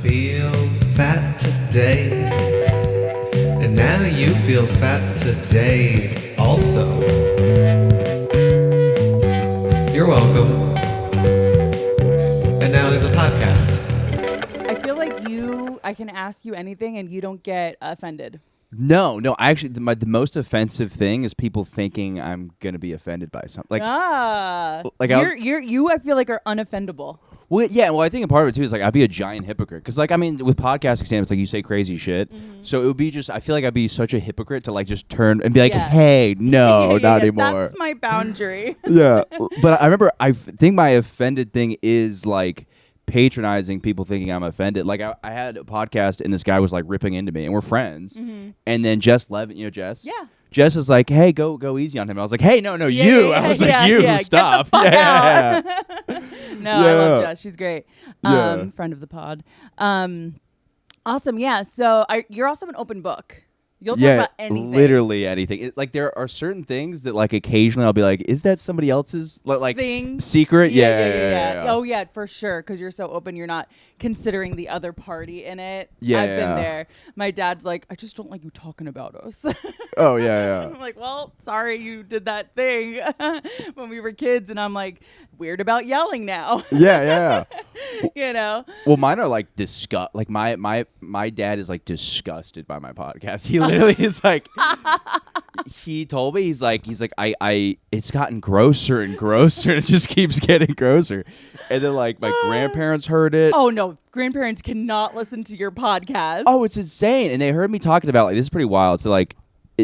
feel fat today. And now you feel fat today also. You're welcome. And now there's a podcast. I feel like I can ask you anything and you don't get offended. No. Actually, the most offensive thing is people thinking I'm gonna be offended by something. Like I feel like are unoffendable. Well, yeah. Well, I think a part of it too is like I'd be a giant hypocrite because, like, I mean, with podcasting standards, like you say crazy shit. Mm-hmm. So it would be just I feel like I'd be such a hypocrite to like just turn and be like, hey, no, not anymore. That's my boundary. Yeah, but I remember I think my offended thing is like patronizing people thinking I'm offended. Like I had a podcast and this guy was like ripping into me and we're friends. Mm-hmm. And then Jess Levin, you know Jess? Yeah. Jess was like, hey, go easy on him. I was like, hey, no, you. I was like, you, stop. Get the fuck out. I love Jess. She's great. Friend of the pod. Awesome. Yeah. So you're also an open book. You'll talk about anything. Literally anything. Like there are certain things that like occasionally I'll be like, is that somebody else's like thing? Secret? Yeah. Oh yeah, for sure. Because you're so open, you're not considering the other party in it. Yeah, I've been there. My dad's like, I just don't like you talking about us. Oh yeah. I'm like, well, sorry you did that thing when we were kids, and I'm like, weird about yelling now. Yeah. You know. Well, mine are like disgust. Like my dad is like disgusted by my podcast. He literally is like, he told me he's like I it's gotten grosser and grosser and it just keeps getting grosser. And then like my grandparents heard it. Oh no, grandparents cannot listen to your podcast. Oh, it's insane. And they heard me talking about like this is pretty wild. So like.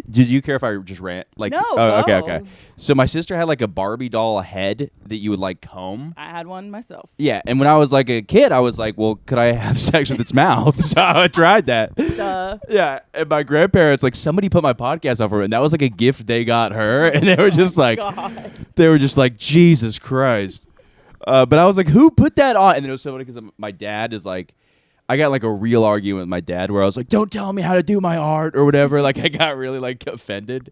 Did you care if I just rant? Like, no. Oh, okay. So my sister had like a Barbie doll head that you would like comb. I had one myself. Yeah, and when I was like a kid, I was like, well, could I have sex with its mouth? So I tried that. Duh. Yeah, and my grandparents, like somebody put my podcast on for her, and that was like a gift they got her, and they were just like, God. They were just like, Jesus Christ. But I was like, who put that on? And then it was so funny because my dad is like, I got like a real argument with my dad where I was like, don't tell me how to do my art or whatever. Like I got really like offended.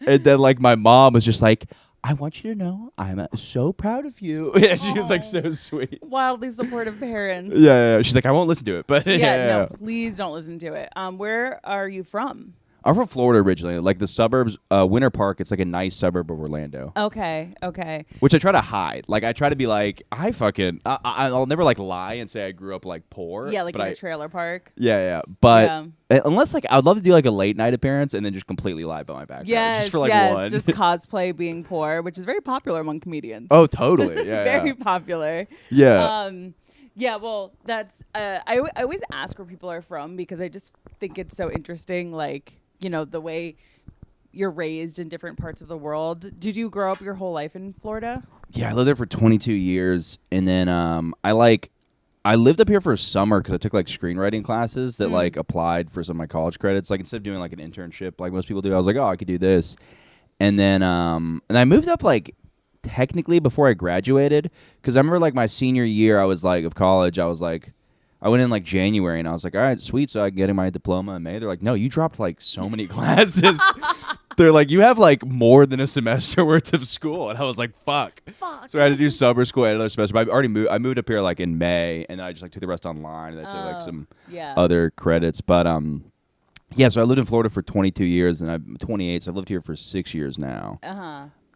And then like my mom was just like, I want you to know I'm so proud of you. Yeah, she was like so sweet. Wildly supportive parents. Yeah. She's like, I won't listen to it. But no, please don't listen to it. Where are you from? I'm from Florida originally, like the suburbs, Winter Park. It's like a nice suburb of Orlando. Okay. Which I try to hide. Like I try to be like, I'll never like lie and say I grew up like poor. Yeah, like in a trailer park. Yeah. But unless like I'd love to do like a late night appearance and then just completely lie about my background. Yes, just for like one. Just cosplay being poor, which is very popular among comedians. Oh, totally. Yeah. Very popular. Yeah. Yeah, well, that's I always ask where people are from because I just think it's so interesting, like, you know, the way you're raised in different parts of the world. Did you grow up your whole life in Florida? Yeah, I lived there for 22 years, and then I lived up here for a summer because I took like screenwriting classes that like applied for some of my college credits. Like instead of doing like an internship like most people do, I was like, oh, I could do this, and then and I moved up like technically before I graduated because I remember like my senior year I was like of college I was like. I went in like January and I was like, all right, sweet. So I can get my diploma in May. They're like, no, you dropped like so many classes. They're like, you have like more than a semester worth of school. And I was like, fuck. So I had to do summer school another semester. But I moved up here like in May and then I just like took the rest online and I took like some other credits. But yeah, so I lived in Florida for 22 years and I'm 28. So I've lived here for 6 years now.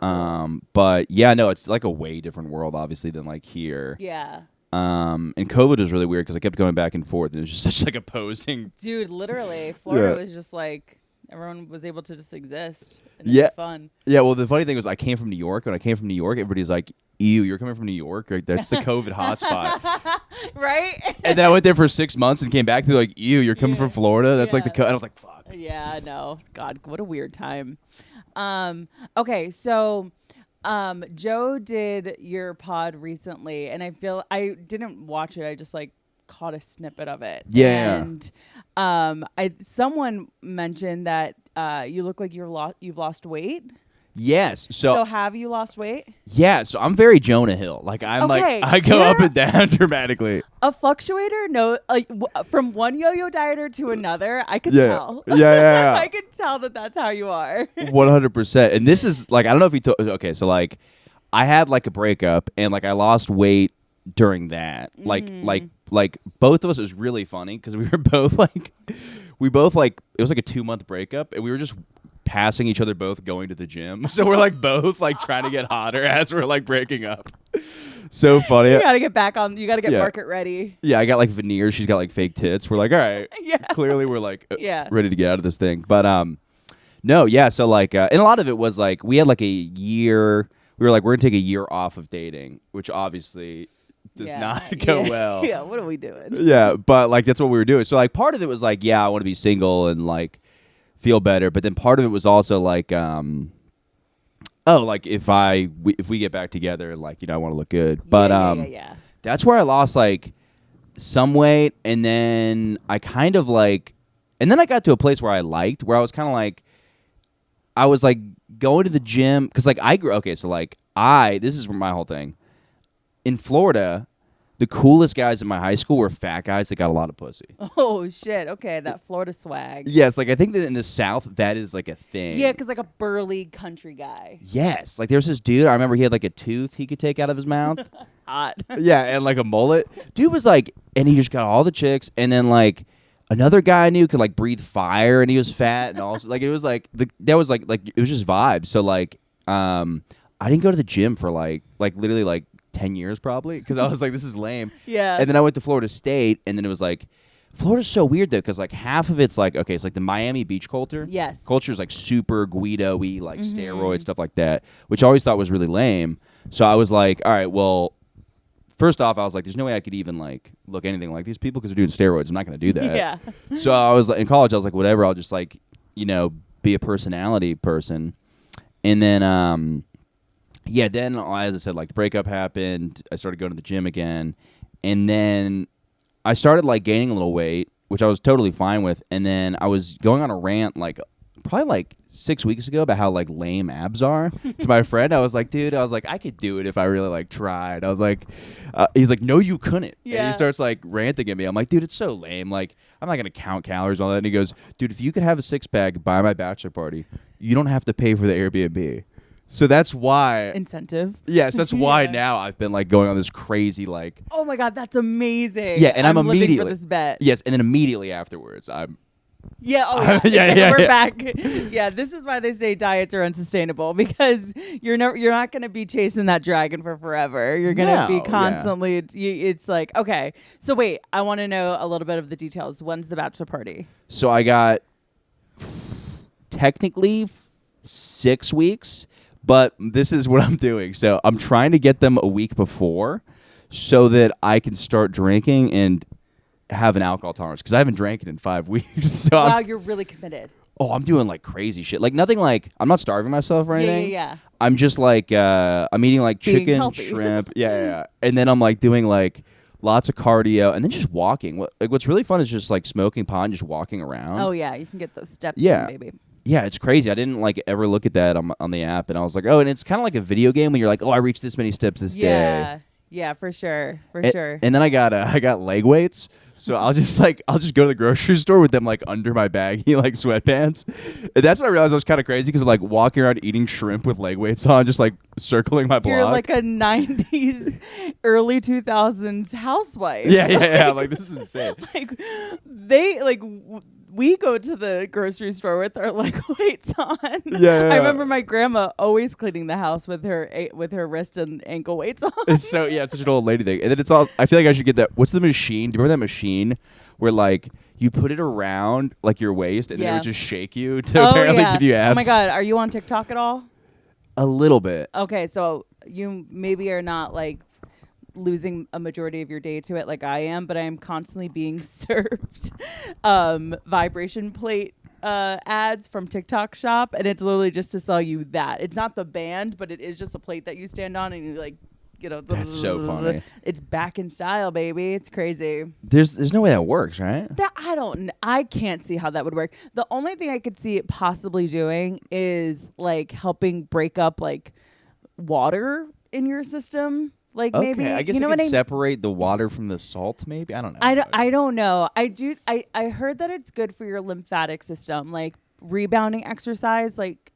Cool. But yeah, no, it's like a way different world obviously than like here. Yeah. And COVID was really weird because I kept going back and forth. It was just such like opposing. Dude, literally, Florida was just like everyone was able to just exist. And it was fun. Yeah. Well, the funny thing was I came from New York. When I came from New York, everybody's like, "Ew, you're coming from New York? Like, that's the COVID hotspot." Right. And then I went there for 6 months and came back. People were like, "Ew, you're coming from Florida? That's like the." And I was like, "Fuck." Yeah. No. God, what a weird time. Okay. So. Joe did your pod recently, and I didn't watch it. I just like caught a snippet of it. Yeah. And someone mentioned that you look like you've lost weight. Yes. So have you lost weight? Yeah. So I'm very Jonah Hill. Like I'm like I go up and down dramatically. A fluctuator? No. Like from one yo-yo dieter to another, I could tell. Yeah. I could tell that that's how you are. 100%. And this is like I don't know if you okay. So like I had like a breakup and like I lost weight during that. Like like both of us. It was really funny because we were both like, it was like a 2-month breakup, and we were just passing each other both going to the gym. So we're like both like trying to get hotter as we're like breaking up. So funny. You gotta get back on. You gotta get Yeah. market ready. Yeah, I got like veneers. She's got like fake tits. We're like, all right, Yeah. clearly we're like Yeah. ready to get out of this thing. But no, yeah. So like, and a lot of it was like we had like a year. We were like, we're gonna take a year off of dating, which obviously does Yeah. not go Yeah. well. Yeah. What are we doing? Yeah, but like that's what we were doing. So like part of it was like, yeah, I want to be single and like feel better, but then part of it was also like like if we get back together, like, you know, I want to look good. But yeah. that's where I lost like some weight, and then I kind of like, and then I got to a place where I liked, where I was kind of like, I was like going to the gym because like I grew. Okay, so like this is my whole thing. In Florida, the coolest guys in my high school were fat guys that got a lot of pussy. Oh shit. Okay, that Florida swag. Yes, like I think that in the South that is like a thing. Yeah, because like a burly country guy. Yes, like there's this dude. I remember he had like a tooth he could take out of his mouth. Hot. Yeah, and like a mullet. Dude was like, and he just got all the chicks, and then like another guy I knew could like breathe fire, and he was fat, and also like it was like that was like it was just vibes. So like, I didn't go to the gym for like literally like 10 years probably because I was like, this is lame. Yeah. And then I went to Florida State, and then it was like, Florida's so weird though because like half of it's like, okay, it's like the Miami beach culture. Yes. Culture is like super Guido-y, like steroid stuff like that, which I always thought was really lame. So I was like, all right, well, first off, I was like, there's no way I could even like look anything like these people because they're doing steroids. I'm not going to do that. Yeah. So I was in college. I was like, whatever. I'll just like, you know, be a personality person. And then, yeah, then as I said, like the breakup happened. I started going to the gym again, and then I started like gaining a little weight, which I was totally fine with. And then I was going on a rant like probably like 6 weeks ago about how like lame abs are to my friend. I was like, dude, I could do it if I really like tried. I was like, he's like, no, you couldn't. And Yeah. he starts like ranting at me. I'm like, dude, it's so lame. Like, I'm not gonna count calories and all that. And he goes, dude, if you could have a 6-pack by my bachelor party, you don't have to pay for the Airbnb. So that's why. Incentive. Yes, that's why Yeah. now I've been like going on this crazy like. Oh my god, that's amazing. Yeah, and I'm living immediately for this bet. Yes, and then immediately afterwards, I'm. Yeah, oh yeah. Yeah, We're yeah. back. Yeah, this is why they say diets are unsustainable because you're not going to be chasing that dragon for forever. You're going to No, be yeah. constantly it's like, okay. So wait, I want to know a little bit of the details. When's the bachelor party? So I got technically 6 weeks, but this is what I'm doing. So I'm trying to get them a week before so that I can start drinking and have an alcohol tolerance because I haven't drank it in 5 weeks. So Wow, I'm you're really committed. I'm doing like crazy shit. Like nothing like I'm not starving myself or Yeah, anything. yeah. I'm just like I'm eating like Being chicken, healthy. shrimp. Yeah. And then I'm like doing like lots of cardio and then just walking. What's really fun is just like smoking pot and just walking around. Oh yeah, you can get those steps Yeah. in, baby. Yeah, it's crazy. I didn't like ever look at that on the app, and I was like, oh, and it's kind of like a video game when you're like, oh, I reached this many steps this day. Yeah. Yeah, for sure. For sure. And then I got leg weights, so I'll just go to the grocery store with them like under my baggy like sweatpants. And that's when I realized I was kind of crazy because I'm like walking around eating shrimp with leg weights on, just like circling my block. You're like a 90s, early 2000s housewife. yeah. Like this is insane. Like we go to the grocery store with our leg weights on. Yeah. I remember my grandma always cleaning the house with her wrist and ankle weights on. It's so it's such an old lady thing. And then it's all I feel like I should get that. What's the machine? Do you remember that machine where like you put it around like your waist and then it Yeah. would just shake you to apparently give you abs? Oh my god, are you on TikTok at all? A little bit. Okay, so you maybe are not like losing a majority of your day to it like I am, but I am constantly being served vibration plate ads from TikTok Shop, and it's literally just to sell you that. It's not the band, but it is just a plate that you stand on and you like, you know. That's so funny. It's back in style, baby. It's crazy. There's no way that works, right? That I can't see how that would work. The only thing I could see it possibly doing is like helping break up like water in your system. Like Okay, maybe I guess you know it what could I mean? separate the water from the salt. Maybe I don't know. I don't know. I heard that it's good for your lymphatic system, like rebounding exercise, like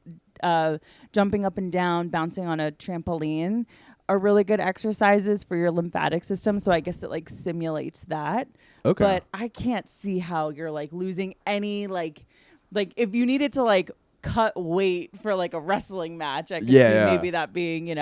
jumping up and down, bouncing on a trampoline, are really good exercises for your lymphatic system. So I guess it like simulates that. Okay. But I can't see how you're like losing any like if you needed to like cut weight for like a wrestling match, I could see maybe that being,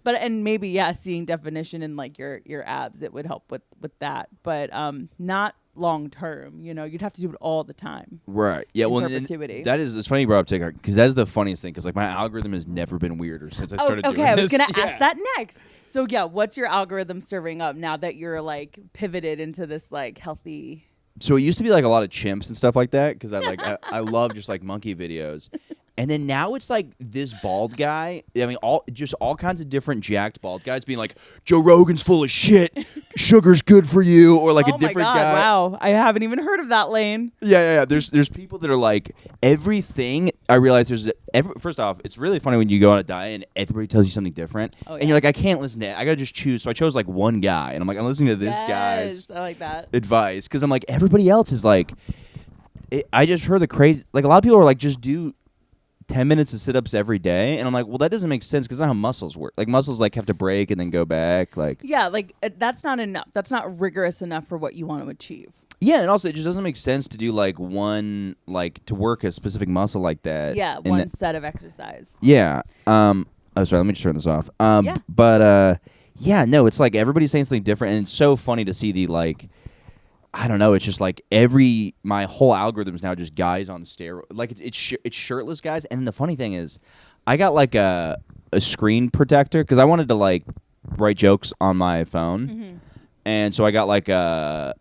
but and maybe seeing definition in like your abs, it would help with that. But not long term, you'd have to do it all the time. Right. Yeah. In Well, perpetuity. that is, it's funny you brought up TikTok because that is the funniest thing because like my algorithm has never been weirder since I started doing this. Okay, I was gonna ask that next. So what's your algorithm serving up now that you're like pivoted into this like healthy? So it used to be like a lot of chimps and stuff like that because I love just like monkey videos. And then now it's like this bald guy. I mean, all kinds of different jacked bald guys being like, Joe Rogan's full of shit. Sugar's good for you, or like a different God, guy. Wow, I haven't even heard of that lane. Yeah. There's people that are like everything. I realize first off, it's really funny when you go on a diet and everybody tells you something different, and you're like, I can't listen to it. I gotta just choose. So I chose like one guy, and I'm like, I'm listening to this guy's I like that advice because I'm like, everybody else is like, I just heard the crazy. Like a lot of people are like, just do 10 minutes of sit-ups every day, and I'm like, well, that doesn't make sense because that's not how muscles work. Like muscles like have to break and then go back. Like that's not enough. That's not rigorous enough for what you want to achieve. Yeah, and also it just doesn't make sense to do like one to work a specific muscle like that. Yeah, one set of exercise. Yeah. Oh, sorry. Let me just turn this off. But no, it's like everybody's saying something different, and it's so funny to see the like. I don't know. It's just like my whole algorithm is now just guys on steroids. Like it's shirtless guys. And the funny thing is, I got like a screen protector because I wanted to like write jokes on my phone, and so I got like a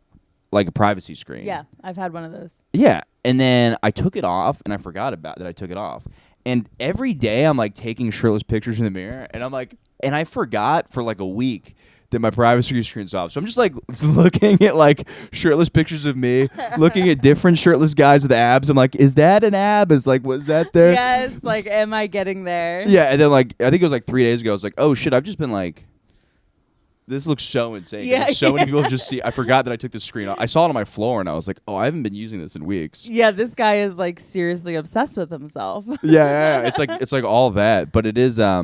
privacy screen. Yeah, I've had one of those. Yeah, and then I took it off, and I forgot about that I took it off. And every day I'm like taking shirtless pictures in the mirror, and I'm like, and I forgot for like a week that my privacy screen's off. So I'm just like looking at like shirtless pictures of me, looking at different shirtless guys with abs. I'm like, is that an ab? Was that there? Yes, like, am I getting there? Yeah, and then like, I think it was like 3 days ago, I was like, oh shit, I've just been like, this looks so insane. Yeah, so many people just see, I forgot that I took the screen off. I saw it on my floor and I was like, oh, I haven't been using this in weeks. Yeah, this guy is like seriously obsessed with himself. Yeah. It's like all that, but it is, I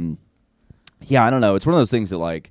don't know. It's one of those things that like,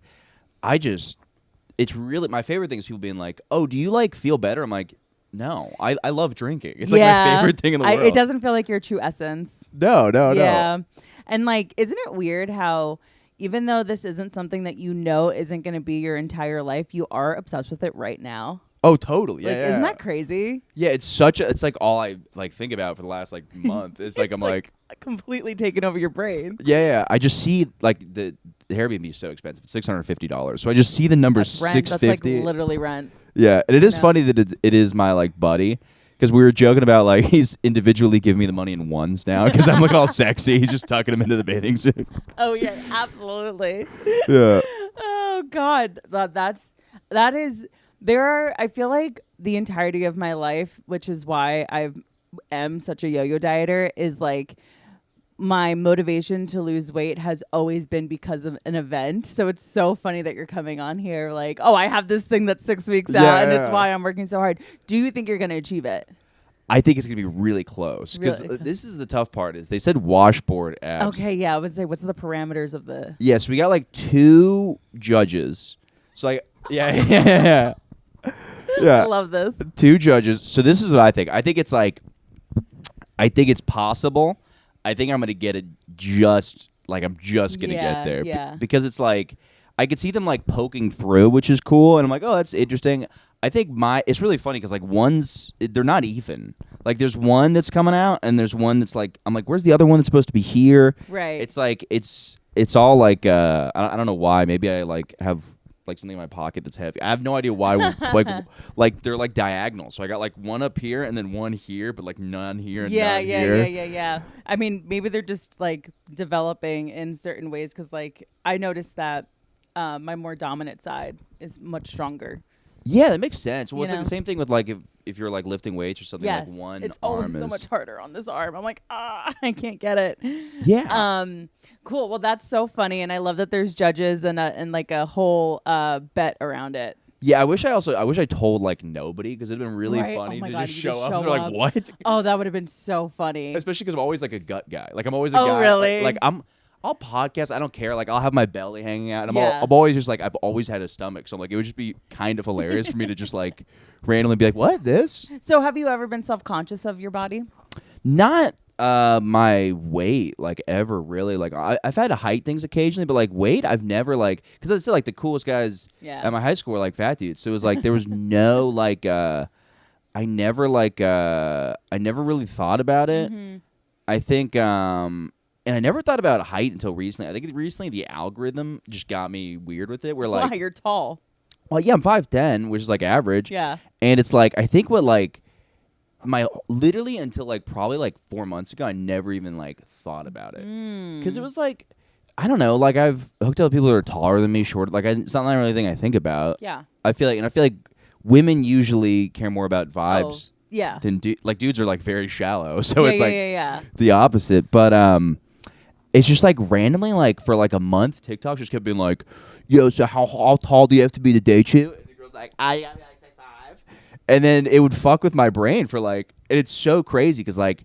it's really, my favorite thing is people being like, oh, do you like feel better? I'm like, no, I love drinking. It's like my favorite thing in the world. It doesn't feel like your true essence. No. Yeah. And like, isn't it weird how even though this isn't something that isn't going to be your entire life, you are obsessed with it right now? Oh, totally. Yeah, like, yeah. Isn't that crazy? Yeah, it's like all I like think about for the last like month. It's like I'm like completely taking over your brain. Yeah. I just see like the Airbnb is so expensive. It's $650. So I just see the number $650. That's like literally rent. Yeah, and it is funny that it is my like buddy because we were joking about like he's individually giving me the money in ones now because I'm looking all sexy. He's just tucking him into the bathing suit. Oh yeah, absolutely. Yeah. Oh God, I feel like the entirety of my life, which is why I am such a yo-yo dieter, is like my motivation to lose weight has always been because of an event. So it's so funny that you're coming on here like, oh, I have this thing that's 6 weeks out and it's why I'm working so hard. Do you think you're going to achieve it? I think it's going to be really close because this is the tough part is they said washboard abs. Okay, yeah. I would say what's the parameters of the... Yeah, so we got like 2 judges. So like, yeah. I love this. 2 judges. So this is what I think. I think it's possible. I think I'm going to get it I'm just going to get there. Yeah. Because it's like, I could see them like poking through, which is cool. And I'm like, oh, that's interesting. I think it's really funny because like they're not even. Like there's one that's coming out and there's one that's like, I'm like, where's the other one that's supposed to be here? Right. It's like, it's all like, I don't know why. Maybe I like have like something in my pocket that's heavy. I have no idea why. like they're like diagonal. So I got like one up here and then one here, but like none here and none here. Yeah. I mean, maybe they're just like developing in certain ways because like I noticed that my more dominant side is much stronger. Yeah, that makes sense. Well, You it's like know? the same thing with like if you're like lifting weights or something. Yes, Like one it's arm always so much harder on this arm. I'm like, I can't get it. Yeah. Cool. Well, that's so funny, and I love that there's judges and like a whole bet around it. Yeah, I wish I told like nobody because it'd been really Right. funny Oh my to God, just you show just up. show They're up. like, what? Oh, that would have been so funny. Especially because I'm always like a gut guy. Like I'm always a Oh, guy. really? Like I'm I'll podcast. I don't care. Like I'll have my belly hanging out. And Yeah. I'm always just like I've always had a stomach, so I'm like it would just be kind of hilarious for me to just like randomly be like, "What this?" So have you ever been self-conscious of your body? Not my weight like ever really. Like I've had to height things occasionally, but like weight I've never like because I said like the coolest guys Yeah. at my high school were like fat dudes. So it was like there was no like I never really thought about it. Mhm. I think and I never thought about height until recently. I think recently the algorithm just got me weird with it. Where like, Why, you're tall. well, yeah, I'm 5'10", which is like average. Yeah. And it's like I think what like my literally until like probably like 4 months ago, I never even like thought about it because it was like I don't know. Like I've hooked up with people that are taller than me, short. Like it's not really a thing I think about. Yeah. I feel like women usually care more about vibes Yeah. than like dudes are like very shallow. So yeah, it's yeah, like yeah. the opposite. But it's just like randomly like for like a month, TikTok just kept being like, "Yo, so how tall do you have to be to date you?" And the girl's like, "I am like 6'5". And then it would fuck with my brain for like, and it's so crazy because like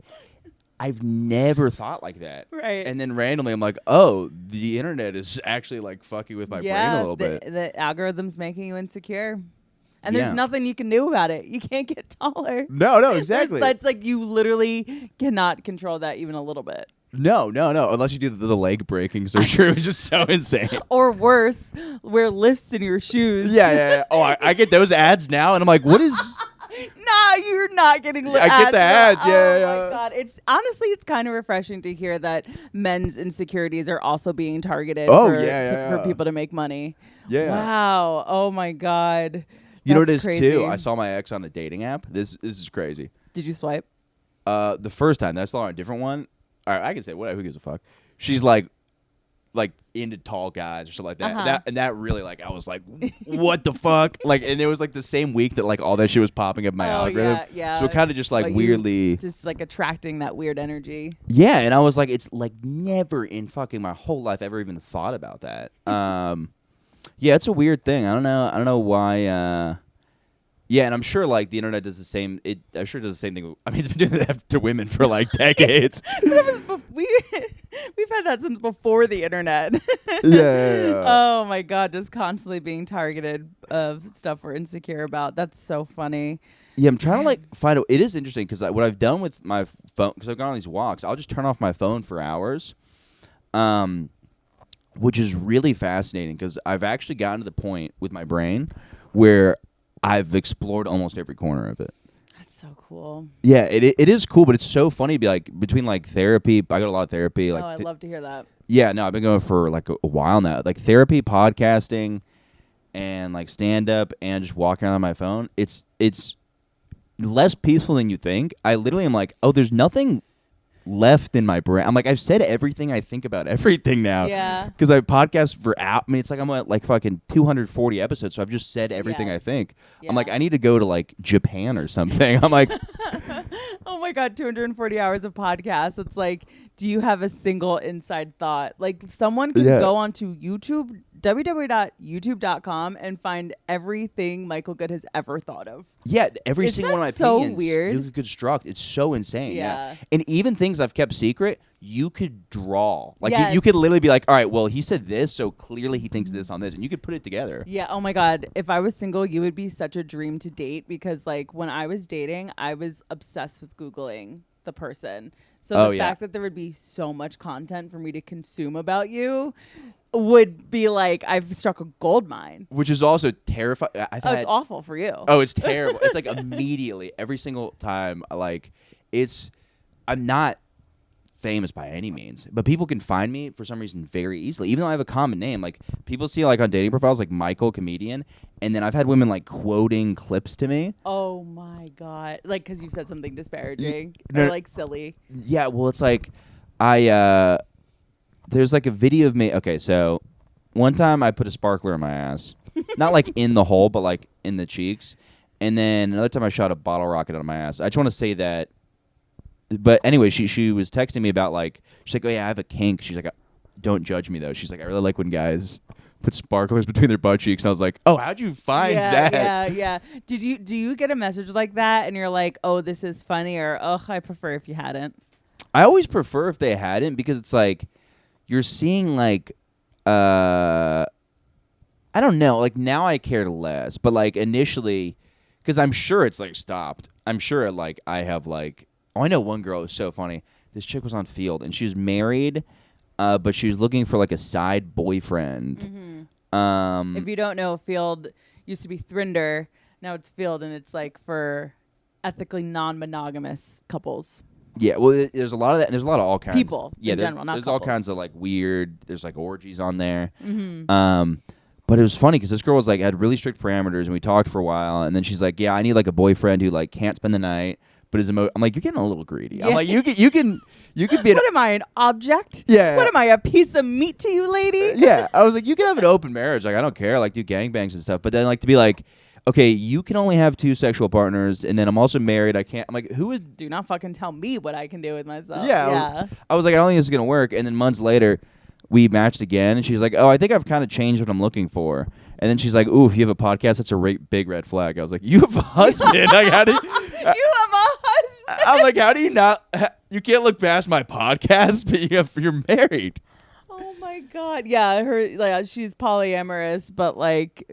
I've never thought like that. Right. And then randomly I'm like, oh, the internet is actually like fucking with my brain a little bit. The algorithm's making you insecure. And there's Yeah. nothing you can do about it. You can't get taller. No, exactly. That's like you literally cannot control that even a little bit. No. Unless you do the leg breaking surgery, which is just so insane. Or worse, wear lifts in your shoes. Yeah. Oh, I get those ads now, and I'm like, what is? Nah, you're not getting I get the ads, yeah, Oh yeah. my god. It's honestly it's kind of refreshing to hear that men's insecurities are also being targeted Oh, for, yeah. for people to make money. Yeah. Wow. Oh my god. You know what it That's is crazy. too? I saw my ex on a dating app. This is crazy. Did you swipe? The first time that I saw her on a different one. All right, I can say whatever. Who gives a fuck? She's like into tall guys or something like that. Uh-huh. That really like I was like, what the fuck? Like, and it was like the same week that like all that shit was popping up in my algorithm. Yeah. So it kind of just like But you weirdly. just like attracting that weird energy. Yeah, and I was like, it's like never in fucking my whole life ever even thought about that. Yeah, it's a weird thing. I don't know why. Yeah, and I'm sure like the internet does the same. I'm sure it does the same thing. I mean, it's been doing that to women for like decades. That was we've had that since before the internet. Yeah. Oh my god, just constantly being targeted of stuff we're insecure about. That's so funny. Yeah, I'm trying to like find out. It is interesting because what I've done with my phone, because I've gone on these walks, I'll just turn off my phone for hours, which is really fascinating because I've actually gotten to the point with my brain where I've explored almost every corner of it. That's so cool. Yeah, it is cool, but it's so funny to be like between like therapy. I got a lot of therapy. Like, I'd love to hear that. yeah, no, I've been going for like a while now. Like therapy, podcasting, and like stand up, and just walking around on my phone. It's less peaceful than you think. I literally am like, oh, there's nothing left in my brain. I'm like, I've said everything I think about everything now. Yeah. Because I podcast for I mean, it's like I'm at like fucking 240 episodes, so I've just said everything I Yes. think. Yeah. I'm like, I need to go to like Japan or something. I'm like, Oh my god, 240 hours of podcasts. It's like, do you have a single inside thought? Like someone could Yeah. go onto YouTube, www.youtube.com, and find everything Michael Good has ever thought of. yeah, every Isn't single one of that my so opinions weird? you could construct. It's so insane. Yeah. And even things I've kept secret, you could draw. Like you Yes. could literally be like, all right, well, he said this, so clearly he thinks this on this, and you could put it together. Yeah. Oh my God. If I was single, you would be such a dream to date because, like, when I was dating, I was obsessed with Googling the person. So Oh, the yeah. fact that there would be so much content for me to consume about you would be like I've struck a gold mine. Which is also terrifying. Oh, it's awful for you. Oh, it's terrible. It's like immediately every single time. Like I'm not famous by any means, but people can find me for some reason very easily, even though I have a common name. Like people see like on dating profiles like Michael comedian, and then I've had women like quoting clips to me. Oh my God. Like, because you said something disparaging no, or like silly. Yeah, well, it's like there's like a video of me. Okay, so one time I put a sparkler in my ass, not like in the hole, but like in the cheeks, and then another time I shot a bottle rocket out of my ass. I just want to say that. But anyway, she was texting me about like she's like, oh yeah, I have a kink. She's like, don't judge me though. She's like, I really like when guys put sparklers between their butt cheeks. And I was like, oh, how'd you find that? Yeah. Do you get a message like that and you're like, oh, this is funny, or oh, I prefer if you hadn't? I always prefer if they hadn't, because it's like you're seeing like I don't know, like now I cared less, but like initially, because I'm sure it's like stopped. I'm sure like I have like, oh, I know one girl was so funny. This chick was on Field and she was married, but she was looking for like a side boyfriend. Mm-hmm. If you don't know, Field used to be Thrinder. Now it's Field, and it's like for ethically non-monogamous couples. Yeah, well, there's a lot of that. And there's a lot of all kinds. People yeah, in there's, general, not there's couples. all kinds of like weird. There's like orgies on there. Mm-hmm. But it was funny because this girl was like had really strict parameters, and we talked for a while, and then she's like, "Yeah, I need like a boyfriend who like can't spend the night, but is I'm like, you're getting a little greedy. Yeah. I'm like, you can be an What am I, an object? Yeah. What am I, a piece of meat to you, lady? yeah. I was like, you can have an open marriage. Like, I don't care. Like, do gangbangs and stuff. But then, like, to be like, okay, you can only have 2 sexual partners, and then I'm also married. I can't. I'm like, who is? Do not fucking tell me what I can do with myself. Yeah. I was like, I don't think this is gonna work. And then months later, we matched again, and she's like, oh, I think I've kind of changed what I'm looking for. And then she's like, ooh, if you have a podcast, that's a big red flag. I was like, you have a husband. Like, how do you? You have a husband. I'm like, how do you not? You can't look past my podcast, but you're married. Oh my god. Yeah, she's polyamorous, but like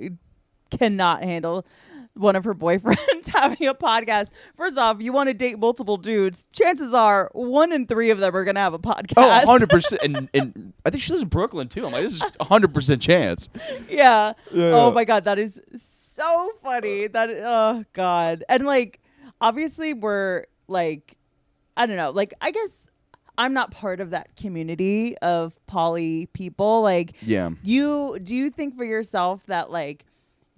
cannot handle one of her boyfriends having a podcast. First off, you want to date multiple dudes, chances are 1 in 3 of them are gonna have a podcast. Oh, 100%. And I think she lives in Brooklyn too. I'm like, this is 100% chance. Yeah. Yeah. Oh my god, that is so funny. That oh god. And like obviously we're like, I don't know, like I guess I'm not part of that community of poly people. Like, Yeah. do you think for yourself that like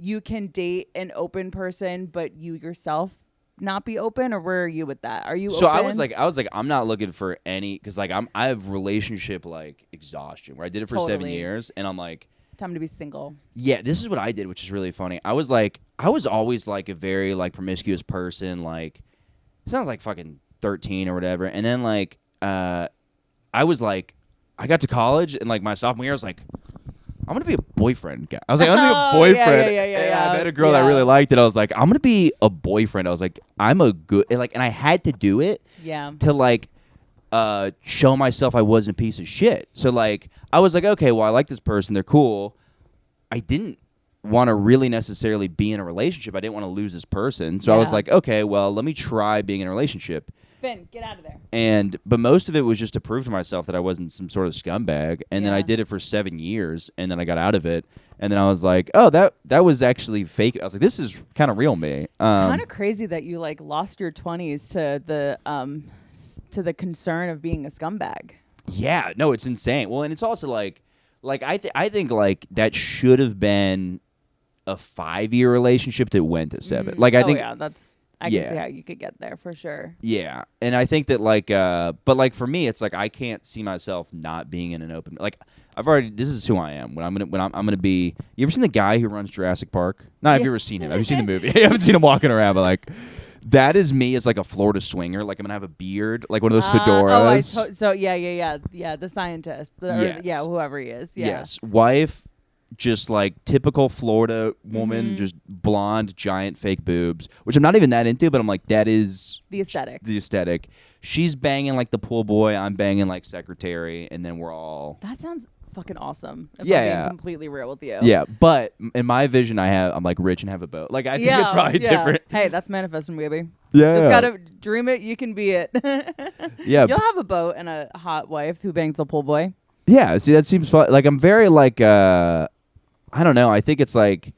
you can date an open person, but you yourself not be open, or where are you with that? Are you So open? I was like, I'm not looking for any, because like I have relationship like exhaustion where I did it for 7 Totally. years, and I'm like, time to be single. yeah, this is what I did, which is really funny. I was always like a very like promiscuous person, like sounds like fucking 13 or whatever, and then like I was like, I got to college and like my sophomore year, I was like, I'm gonna be a boyfriend guy. I was like, I'm gonna be a Oh, boyfriend. yeah, And I met a girl that I yeah. really liked it. I was like, I'm gonna be a boyfriend. I was like, I'm a good and I had to do it Yeah. to like show myself I wasn't a piece of shit. So like I was like, okay, well I like this person, they're cool. I didn't want to really necessarily be in a relationship. I didn't want to lose this person. So I was Yeah. like, okay, well let me try being in a relationship. Finn, get out of there. But most of it was just to prove to myself that I wasn't some sort of scumbag. And then I Yeah. did it for 7 years, and then I got out of it. And then I was like, oh, that was actually fake. I was like, this is kind of real me. Kind of crazy that you like lost your 20s to the concern of being a scumbag. Yeah, no, it's insane. Well, and it's also like I think like that should have been a 5-year relationship that went to 7. Like I think yeah, I Yeah. can see how you could get there for sure. Yeah, and I think that like, but like for me, it's like I can't see myself not being in an open. Like I've already, this is who I am. When I'm gonna be. You ever seen the guy who runs Jurassic Park? No, have you ever seen him? Have you seen the movie? I haven't seen him walking around, but like, that is me as like a Florida swinger. Like I'm gonna have a beard, like one of those fedoras. So yeah, the scientist, Yes. yeah, whoever he is, yeah. Yes, wife. Just like typical Florida woman, just blonde, giant fake boobs, which I'm not even that into, but I'm like, that is The aesthetic. the aesthetic. She's banging like the pool boy, I'm banging like secretary, and then we're all That sounds fucking awesome. If Yeah, I'm being yeah. completely real with you. yeah. But in my vision, I'm like rich and have a boat. Like I think it's probably different. Hey, that's manifesting, baby. Yeah, Just gotta dream it. You can be it. yeah, You'll have a boat and a hot wife who bangs a pool boy. yeah. See, that seems fun. Like I'm very like I don't know. I think it's like.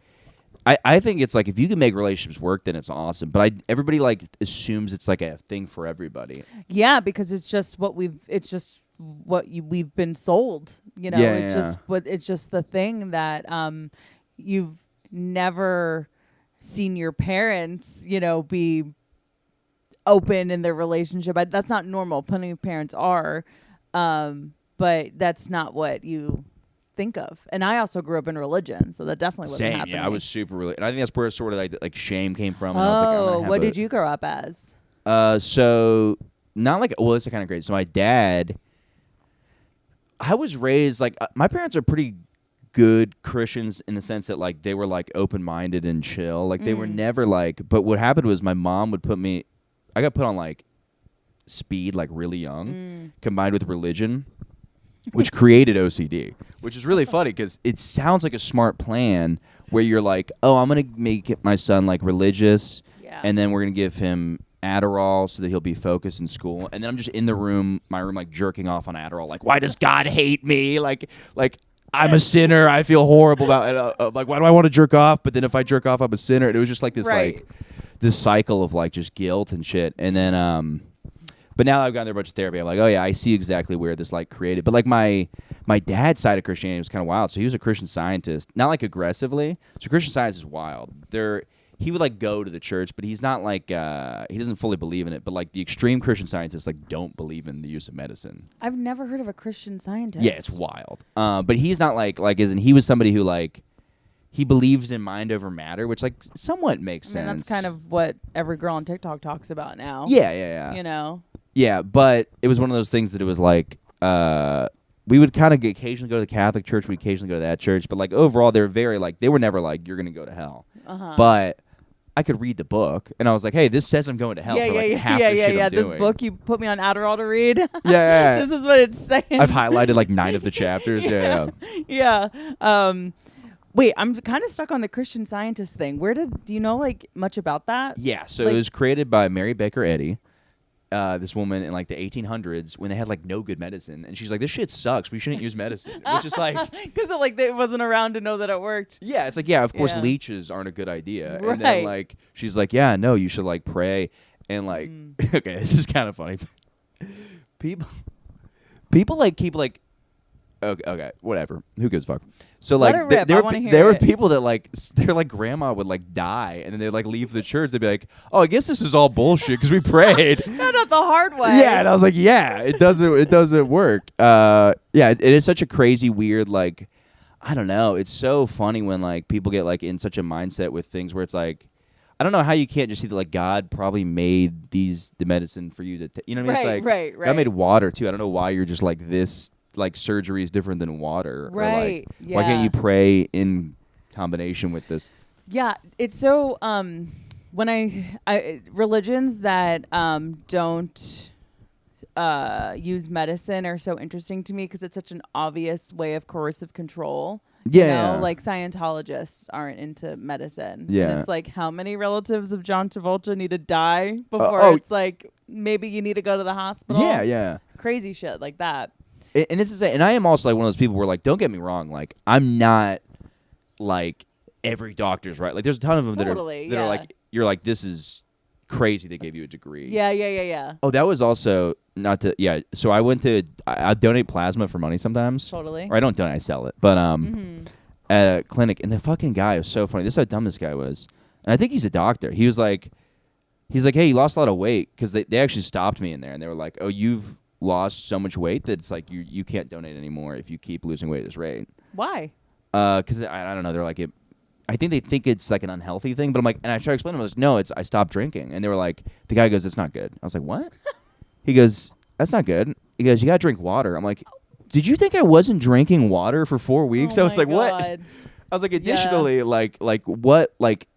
I think it's like if you can make relationships work, then it's awesome. But everybody like assumes it's like a thing for everybody. Yeah, because it's just what we've been sold. You know, Yeah, it's yeah. it's just the thing that you've never seen your parents, be open in their relationship. That's not normal. Plenty of parents are, but that's not what you think of. And I also grew up in religion, so that definitely wasn't Same. happening. Yeah, I was super really, and I think that's where sort of like shame came from. And I was like, I'm gonna have what a- did you grow up as? So not like well, it's kind of great. So my dad, I was raised like my parents are pretty good Christians in the sense that like they were like open minded and chill. Like they were never like. But what happened was my mom would put me. I got put on like speed like really young, combined with religion. which created OCD, which is really funny because it sounds like a smart plan where you're like, oh, I'm going to make my son like religious, Yeah. and then we're going to give him Adderall so that he'll be focused in school. And then I'm just in my room, like jerking off on Adderall. Like, why does God hate me? Like I'm a sinner. I feel horrible about it. Like, why do I want to jerk off? But then if I jerk off, I'm a sinner. And it was just like this, Right. like this cycle of like just guilt and shit. And then, but now I've gone through a bunch of therapy. I'm like, oh yeah, I see exactly where this like created. But like my dad's side of Christianity was kind of wild. So he was a Christian Scientist, not like aggressively. So Christian Science is wild. He would like go to the church, but he's not like he doesn't fully believe in it. But like the extreme Christian Scientists like don't believe in the use of medicine. I've never heard of a Christian Scientist. Yeah, it's wild. But he's not like isn't he was somebody who like he believes in mind over matter, which like somewhat makes I mean, sense. that's kind of what every girl on TikTok talks about now. Yeah. You know. Yeah, but it was one of those things that it was like we would kind of occasionally go to the Catholic church, we'd occasionally go to that church, but like overall they were very like they were never like you're gonna go to hell. Uh-huh. But I could read the book, and I was like, "Hey, this says I'm going to hell for like half the shit I'm This doing." book you put me on Adderall to read. Yeah. This is what it's saying. I've highlighted like 9 of the chapters. Yeah. Yeah. Wait, I'm kind of stuck on the Christian Scientist thing. Do you know like much about that? Yeah. So Like- it was created by Mary Baker Eddy, this woman in like the 1800s when they had like no good medicine, and she's like, "This shit sucks. We shouldn't use medicine." Which is like, Because it wasn't around to know that it worked. yeah, it's like, yeah, of course, Yeah. leeches aren't a good idea. And Right. then like she's like, "Yeah, no, you should like pray." And like, okay, this is kind of funny. People like keep like, okay, whatever. Who gives a fuck? So Let like, it rip. I there wanna hear were it. people that like, their like grandma would like die, and then they like leave the church. They'd be like, "Oh, I guess this is all bullshit because we prayed." No, not the hard way. Yeah, and I was like, yeah, it doesn't work. Yeah, it is such a crazy, weird, like, I don't know. It's so funny when like people get like in such a mindset with things where it's like, I don't know how you can't just see that like God probably made the medicine for you to, you know what I mean? Right, It's like right. God made water too. I don't know why you're just like this. Like surgery is different than water. Or, Right, like, why can't yeah. you pray in combination with this? Yeah, it's so when I religions that don't use medicine are so interesting to me because it's such an obvious way of coercive control. Yeah, You know, yeah. like Scientologists aren't into medicine. Yeah. And it's like how many relatives of John Travolta need to die before oh. it's like maybe you need to go to the hospital. Yeah. Crazy shit like that. And this is and I am also like one of those people where like, don't get me wrong, like I'm not like every doctor's right. Like there's a ton of them Totally, that are yeah. like, you're like, this is crazy. They gave you a degree. Yeah. Oh, that was also not to So I donate plasma for money sometimes. Totally. Or I don't donate, I sell it. But Mm-hmm. at a clinic, and the fucking guy was so funny. This is how dumb this guy was. And I think he's a doctor. He's like, hey, you lost a lot of weight because they actually stopped me in there, and they were like, oh, you've lost so much weight that it's like you can't donate anymore if you keep losing weight at this rate. Why? Because I don't know. They're like I think they think it's like an unhealthy thing, but I'm like, and I try to explain to them, I was like, no, I stopped drinking, and they were like, the guy goes, it's not good. I was like, what? He goes, that's not good. He goes, you gotta drink water. I'm like, did you think I wasn't drinking water for 4 weeks? Oh I was my like, what? God. I was like, additionally, like what, like,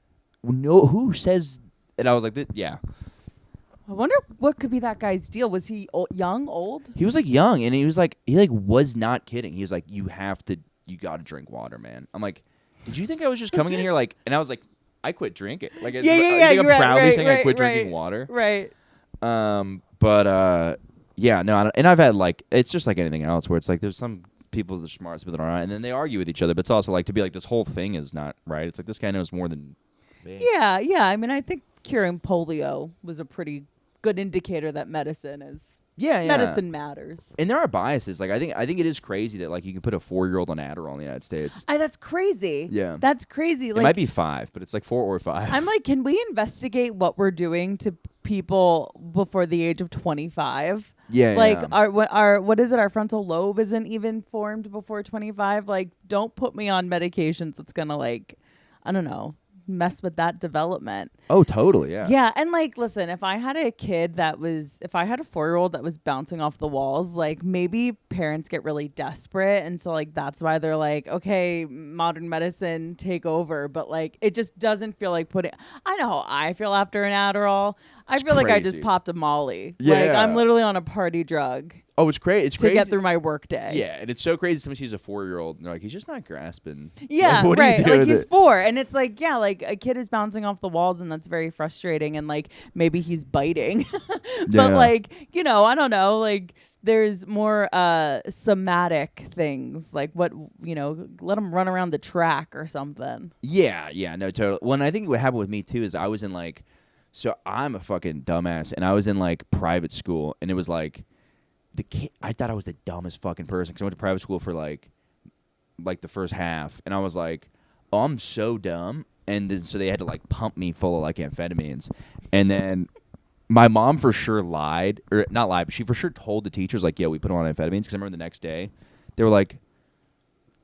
no, who says? And I was like, yeah. I wonder what could be that guy's deal. Was he young, old? He was like young, and he was not kidding. He was like, you got to drink water, man. I'm like, did you think I was just coming in here like? And I was like, I quit drinking. Like, I think I'm proudly saying I quit drinking water. Right. But yeah, no, and I've had like, it's just like anything else where it's like there's some people that are smart, some people that aren't, and then they argue with each other. But it's also like to be like this whole thing is not right. It's like this guy knows more than me. Yeah. I mean, I think curing polio was a pretty good indicator that medicine matters. And there are biases. Like I think it is crazy that like you can put a 4-year-old on Adderall in the United States. That's crazy. Yeah. That's crazy. It Like, might be 5, but it's like 4 or 5. I'm like, can we investigate what we're doing to people before the age of 25? Yeah. Like yeah. what is it? Our frontal lobe isn't even formed before 25. Like, don't put me on medications that's gonna like, I don't know, mess with that development. Oh, totally. Yeah. Yeah, and like, listen, if I had a 4-year-old that was bouncing off the walls, like maybe parents get really desperate, and so like that's why they're like, okay, modern medicine, take over. But like, it just doesn't feel like putting. I know how I feel after an Adderall. I feel like I just crazy. popped a Molly. Yeah. Like I'm literally on a party drug. Oh, it's crazy. It's to crazy. get through my work day. Yeah, and it's so crazy. Somebody sees a 4-year-old and they're like, he's just not grasping. Yeah, Like, what do you right. do Like with he's it? 4, and it's like, yeah, like a kid is bouncing off the walls, and that's very frustrating. And like maybe he's biting, but Yeah. like I don't know. Like there's more somatic things, like what let him run around the track or something. Yeah, no, totally. Well, and I think what happened with me too is I was in like, so I'm a fucking dumbass, and I was in like private school, and it was like the kid. I thought I was the dumbest fucking person because I went to private school for like the first half, and I was like, oh, I'm so dumb, and then so they had to like pump me full of like amphetamines, and then my mom for sure lied, or not lied, but she for sure told the teachers like, yeah, we put him on amphetamines, because I remember the next day they were like,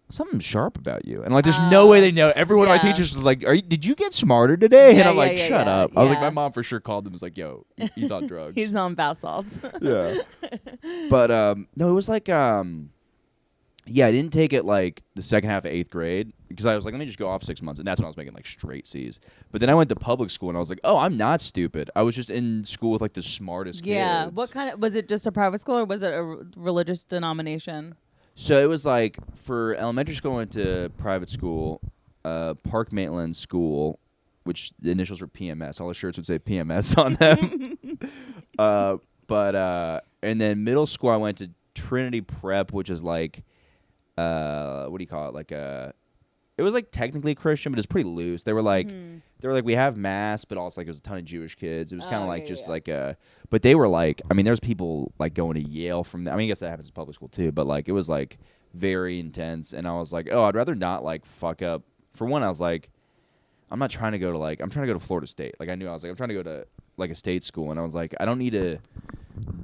something sharp about you, and like there's no way they know. Every one of my yeah. teachers was like, did you get smarter today? Yeah, and I'm yeah, like, yeah, shut yeah, up. I was like, yeah. my mom for sure called them and was like, yo, he's on drugs. He's on bath salts. Yeah. But no, it was like yeah, I didn't take it like the second half of 8th grade because I was like, let me just go off 6 months, and that's when I was making like straight C's. But then I went to public school and I was like, oh, I'm not stupid. I was just in school with like the smartest Yeah. kids. What kind of was it? Just a private school, or was it a religious denomination? So it was like for elementary school, I went to private school, Park Maitland School, which the initials were PMS. All the shirts would say PMS on them. And then middle school, I went to Trinity Prep, which is like, what do you call it? Like it was like technically Christian, but it's pretty loose. They were like, we have mass, but also like there was a ton of Jewish kids. It was kind of like but they were like, I mean, there's people like going to Yale from I mean, I guess that happens in public school too, but like it was like very intense, and I was like, oh, I'd rather not like fuck up. For one, I was like, I'm not trying to go to like, I'm trying to go to Florida State. Like I knew I was like, I'm trying to go to like a state school, and I was like, I don't need to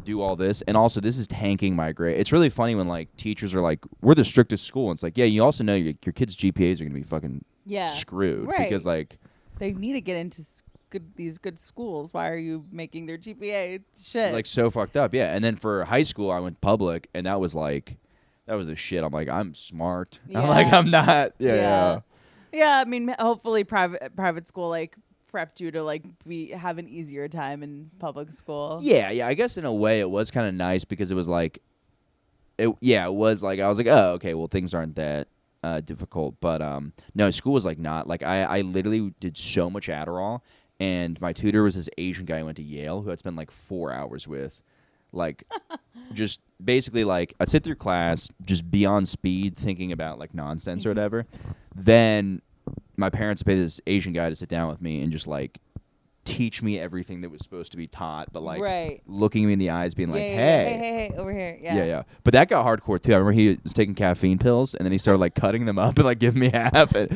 do all this, and also this is tanking my grade. It's really funny when like teachers are like, we're the strictest school, and it's like, yeah, you also know your kids' GPAs are gonna be fucking screwed right. because like They need to get into these good schools. Why are you making their GPA shit? like so fucked up. Yeah. And then for high school, I went public, and that was a shit. I'm like, I'm smart. Yeah. I'm like, I'm not. Yeah. Yeah, I mean, hopefully private school like prepped you to like have an easier time in public school. Yeah. I guess in a way it was kind of nice because it was like, it was like, I was like, oh, okay, well, things aren't that difficult. But no, school was like not. Like I literally did so much Adderall, and my tutor was this Asian guy who went to Yale who I'd spend like 4 hours with. Like, just basically like I'd sit through class, just be on speed thinking about like nonsense or whatever. Then my parents would pay this Asian guy to sit down with me and just like teach me everything that was supposed to be taught, but like Right. looking me in the eyes, being like, hey, over here. yeah. But that got hardcore too. I remember he was taking caffeine pills, and then he started like cutting them up and like giving me half. And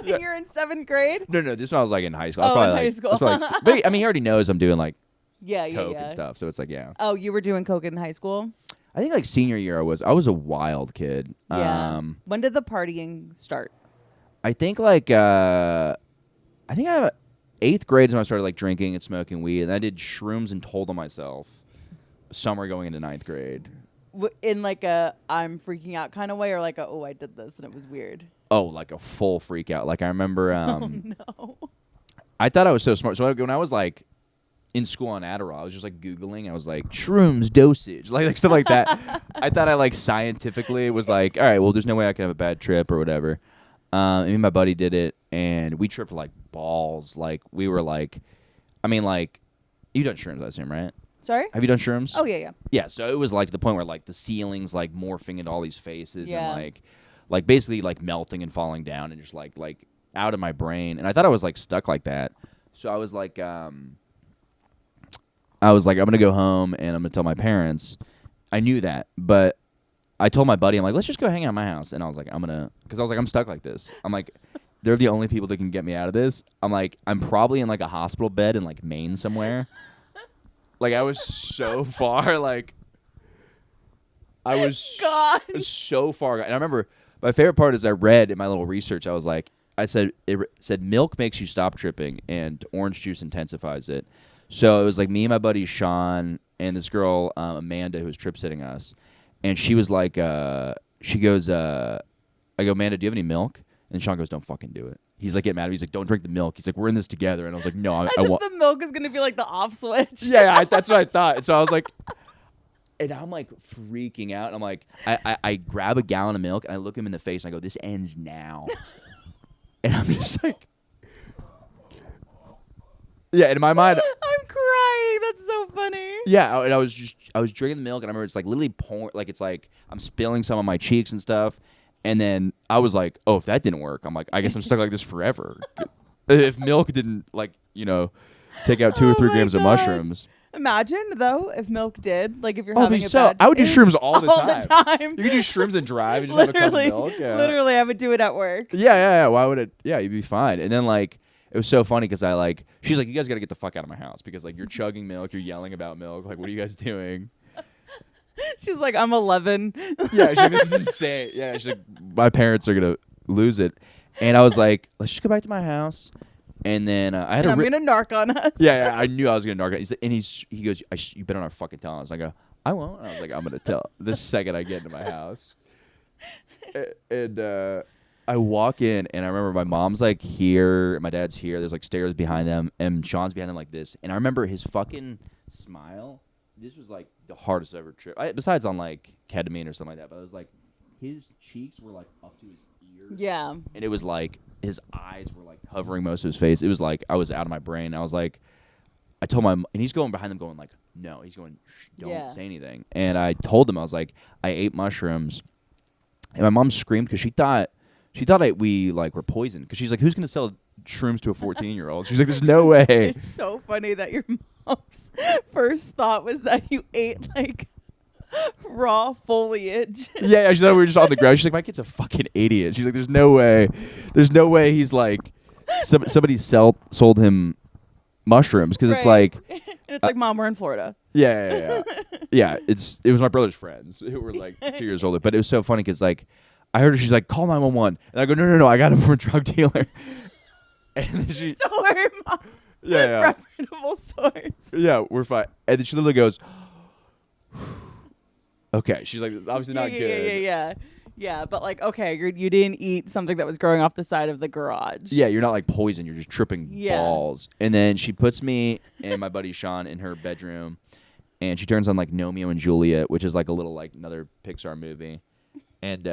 You're in 7th grade? no, this one I was like in high school. I Oh, was in probably, high like, school. I was probably, like, but I mean, he already knows I'm doing like Yeah, coke and stuff, so it's like, yeah. Oh, you were doing coke in high school? I think like senior year I was a wild kid. Yeah. When did the partying start? I think like I 8th grade is when I started like drinking and smoking weed, and I did shrooms and told on myself summer going into 9th grade. In like a I'm freaking out kind of way, or like a I did this and it was weird? Oh, like a full freak out. Like I remember No. I thought I was so smart. So when I was like in school on Adderall, I was just like Googling. I was like, shrooms dosage, like stuff like that. I thought I like scientifically was like, all right, well, there's no way I can have a bad trip or whatever. And me and my buddy did it, and we tripped like balls. Like we were like, I mean, like you done shrooms, I assume, right? Sorry? Have you done shrooms? Oh, yeah. Yeah, so it was like to the point where like the ceilings like morphing into all these faces Yeah. and like basically like melting and falling down and just like out of my brain. And I thought I was like stuck like that. So I was like I'm gonna go home and I'm gonna tell my parents. I knew that, but I told my buddy, I'm like, let's just go hang out at my house. And I was like, because I was like, I'm stuck like this. I'm like, they're the only people that can get me out of this. I'm like, I'm probably in like a hospital bed in like Maine somewhere. Like I was so far, like I was God. so far. And I remember my favorite part is I read in my little research. I was like, it said milk makes you stop tripping and orange juice intensifies it. So it was like me and my buddy Sean and this girl Amanda who was trip sitting us, and she was like, she goes, I go, Amanda, do you have any milk? And Sean goes, don't fucking do it. He's like getting mad at me. He's like, don't drink the milk. He's like, we're in this together. And I was like, no, I As want. if the milk is going to be like the off switch. Yeah, that's what I thought. So I was like, And I'm like freaking out. And I'm like, I grab a gallon of milk and I look him in the face and I go, this ends now. And I'm just like, yeah, in my mind, I'm crying. That's so funny. yeah, and I was drinking the milk and I remember it's like literally pouring, like it's like I'm spilling some on my cheeks and stuff. And then I was like, oh, if that didn't work, I'm like, I guess I'm stuck like this forever. If milk didn't, like, you know, take out 2 or 3 my grams of God. mushrooms. Imagine though if milk did, like if you're Oh, having be a so. bad I would do day- shrooms all the time. You could do shrooms and drive and just have a cup of literally, milk. Yeah. literally, I would do it at work. Yeah. Why would it? Yeah, you'd be fine. And then like it was so funny because she's like, you guys got to get the fuck out of my house because like you're chugging milk, you're yelling about milk. Like, what are you guys doing? She's like, I'm 11. Yeah, she's like, this is insane. Yeah, she's like, my parents are gonna lose it. And I was like, let's just go back to my house. And then I had And a I'm gonna narc on us. yeah, I knew I was gonna narc it. And he goes, you better not fucking tell us. I go, I won't. And I was like, I'm gonna tell the second I get into my house. And I walk in, and I remember my mom's like here, my dad's here. There's like stairs behind them, and Sean's behind them like this. And I remember his fucking smile. This was like the hardest ever trip. Besides on like ketamine or something like that, but it was like his cheeks were like up to his ears. Yeah. And it was like his eyes were like covering most of his face. It was like I was out of my brain. I was like, I told my, and he's going behind them going like, no. He's going, don't Yeah. say anything. And I told him, I was like, I ate mushrooms. And my mom screamed because she thought we like were poisoned. Because she's like, who's going to sell shrooms to a 14-year-old? She's like, there's no way. It's so funny that your mom's first thought was that you ate like raw foliage. Yeah, she thought we were just on the ground. She's like, my kid's a fucking idiot. She's like, there's no way he's like, somebody sold him mushrooms because it's Right. like, And it's like, Mom, we're in Florida. yeah. Yeah, it was my brother's friends who were like 2 years older. But it was so funny because like, I heard her, she's like, call 911. And I go, no, I got him from a drug dealer. And then she, Don't worry, Mom. yeah. Reputable source. Yeah, we're fine. And then she literally goes, okay. She's like, it's obviously not good. Yeah, but like, okay, you didn't eat something that was growing off the side of the garage. Yeah, you're not like poison. You're just tripping Yeah. balls. And then she puts me and my buddy Sean in her bedroom, and she turns on like Romeo and Juliet, which is like a little like another Pixar movie. And